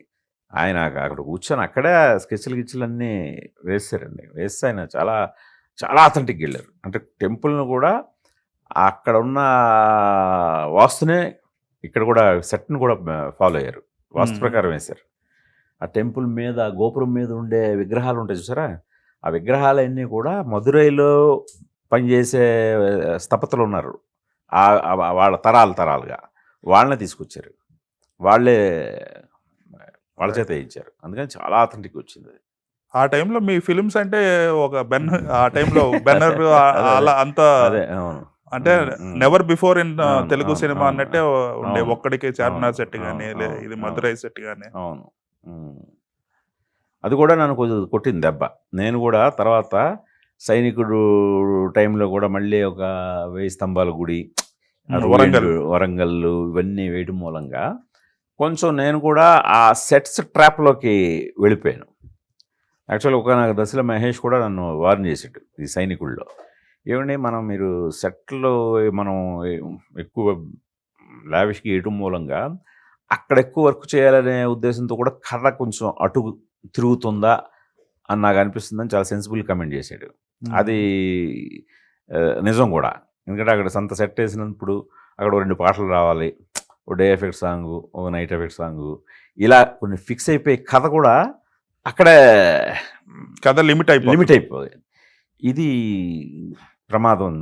ఆయన అక్కడ కూర్చొని అక్కడే స్కెచ్లు అన్నీ వేస్తారండి. వేస్తే ఆయన చాలా చాలా అథెంటిక్ వెళ్ళారు. అంటే టెంపుల్ను కూడా అక్కడ ఉన్న వాస్తునే ఇక్కడ కూడా సెట్ను కూడా ఫాలో అయ్యారు, వాస్తు ప్రకారం వేశారు. ఆ టెంపుల్ మీద గోపురం మీద ఉండే విగ్రహాలు ఉంటాయి చూసారా, ఆ విగ్రహాలన్నీ కూడా మధురైలో పనిచేసే స్థపతులు ఉన్నారు, వాళ్ళ తరాలుగా వాళ్ళనే తీసుకొచ్చారు, వాళ్ళ చేత వేయించారు. అందుకని చాలా అథెంటిక్ వచ్చింది. ఆ టైంలో మీ ఫిల్మ్స్ అంటే ఒక ఆ టైంలో బెన్నర్ అలా అంత అదే అవును అంటే never before in Telugu cinema అన్నట్టే ఉండే. ఒక్కడికి చార్మినార్ సెట్ కానీ, ఇది మధురై సెట్ కానీ. అవును, అది కూడా నన్ను కొంచెం కొట్టింది దెబ్బ. నేను కూడా తర్వాత సైనికుడు టైంలో కూడా మళ్ళీ ఒక 1000 స్తంభాల గుడి, వరంగల్ ఇవన్నీ వేయడం మూలంగా కొంచెం నేను కూడా ఆ సెట్స్ ట్రాప్లోకి వెళ్ళిపోయాను. యాక్చువల్గా ఒక నాకు దశలో మహేష్ కూడా నన్ను వార్న్ చేసాడు ఈ సైనికుల్లో. ఏమండి మీరు సెట్లో మనం ఎక్కువ లావిష్కి వేయటం మూలంగా అక్కడ ఎక్కువ వర్క్ చేయాలనే ఉద్దేశంతో కూడా కథ కొంచెం అటు తిరుగుతుందా అని నాకు అనిపిస్తుందని చాలా సెన్సిబుల్ కమెంట్ చేశాడు. అది నిజం కూడా. ఎందుకంటే అక్కడ సంత సెట్ వేసినప్పుడు అక్కడ 2 పాటలు రావాలి, ఓ డే ఎఫెక్ట్ సాంగు, ఓ నైట్ ఎఫెక్ట్ సాంగు, ఇలా కొన్ని ఫిక్స్ అయిపోయి కథ కూడా అక్కడే లిమిట్ అయిపోయింది. ఇది ప్రమాదం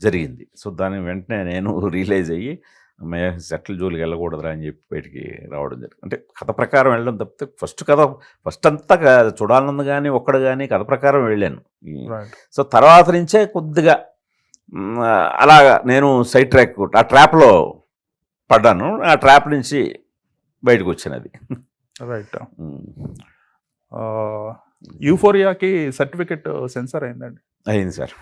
జరిగింది. సో దాని వెంటనే నేను రియలైజ్ అయ్యి సెటిల్ జోలికి వెళ్ళకూడదురా అని చెప్పి బయటికి రావడం జరిగింది. అంటే కథ ప్రకారం వెళ్ళడం తప్పితే ఫస్ట్ అంతా చూడాలన్నది కానీ ఒక్కడు కానీ కథ ప్రకారం వెళ్ళాను. సో తర్వాత నుంచే కొద్దిగా అలాగా నేను సైడ్ ట్రాక్, ఆ ట్రాప్లో పడ్డాను. ఆ ట్రాప్ నుంచి బయటకు వచ్చాను. అది రైట్. యూఫోరియాకి సర్టిఫికెట్ సెన్సార్ అయిందండి? అయింది సార్.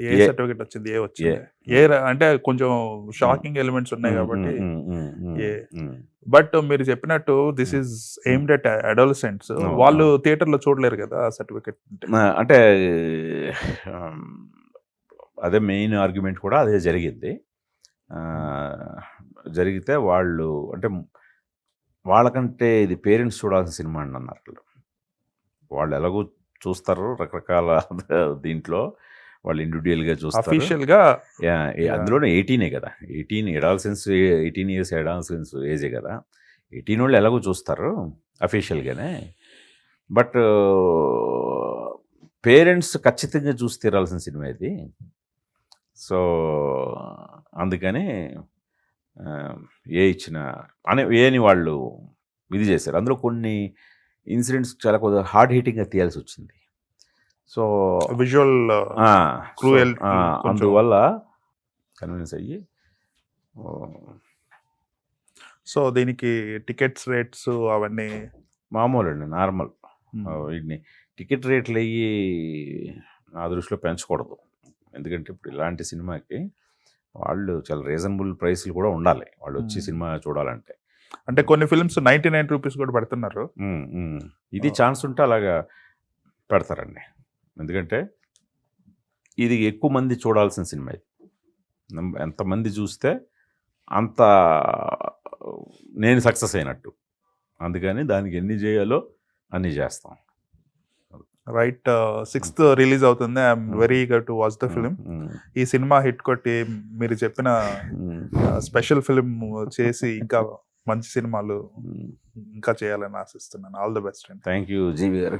ఏ సర్టిఫికెట్ వచ్చింది? ఏ వచ్చింది? ఏ అంటే కొంచెం షాకింగ్ ఎలిమెంట్స్ ఉన్నాయి కాబట్టి. బట్ మీరు చెప్పినట్టు దిస్ ఈజ్ ఎయిమ్డ్ అట్ అడోలసెంట్స్. వాళ్ళు థియేటర్లో చూడలేరు కదా సర్టిఫికెట్. అంటే అదే మెయిన్ ఆర్గ్యుమెంట్ కూడా అదే జరిగింది. జరిగితే అంటే వాళ్ళకంటే ఇది పేరెంట్స్ చూడాల్సిన సినిమా అండి అన్నారు. వాళ్ళు ఎలాగో చూస్తారు రకరకాల దీంట్లో, వాళ్ళు ఇండివిజువల్గా చూస్తారు. అఫీషియల్గా అందులోనే 18 కదా, 18 అడాలసెన్స్, 18 years అడాలసెన్స్ ఏజే కదా. 18 వాళ్ళు ఎలాగో చూస్తారు అఫీషియల్గానే. బట్ పేరెంట్స్ ఖచ్చితంగా చూసి తీరాల్సిన సినిమా ఇది. సో అందుకని ఏని వాళ్ళు ఇది చేశారు. అందులో కొన్ని ఇన్సిడెంట్స్ చాలా కొద్దిగా హార్డ్ హీటింగ్గా తీయాల్సి వచ్చింది. సో విజువల్ అందువల్ల కన్విన్స్ అయ్యి. సో దీనికి టికెట్స్ రేట్స్ అవన్నీ మామూలు అండి, నార్మల్. వీటిని టికెట్ రేట్లు అయ్యి నా దృష్టిలో పెంచకూడదు. ఎందుకంటే ఇప్పుడు ఇలాంటి సినిమాకి వాళ్ళు చాలా రీజనబుల్ ప్రైస్లు కూడా ఉండాలి వాళ్ళు వచ్చి సినిమా చూడాలంటే. అంటే కొన్ని ఫిల్మ్స్ 99 రూపీస్ కూడా పెడుతున్నారు. ఇది ఛాన్స్ ఉంటే అలాగా పెడతారండి. ఎందుకంటే ఇది ఎక్కువ మంది చూడాల్సిన సినిమా. ఇది ఎంతమంది చూస్తే అంత నేను సక్సెస్ అయినట్టు. అందుకని దానికి ఎన్ని చేయాలో అన్నీ చేస్తాం. రైట్. 6th రిలీజ్ అవుతుంది. I'm very eager to watch the film. ఈ సినిమా హిట్ కొట్టి మీరు చెప్పిన స్పెషల్ ఫిలిం చేసి ఇంకా మంచి సినిమాలు ఇంకా చేయాలని ఆశిస్తున్నాను. All the best. Thank you GV గారు.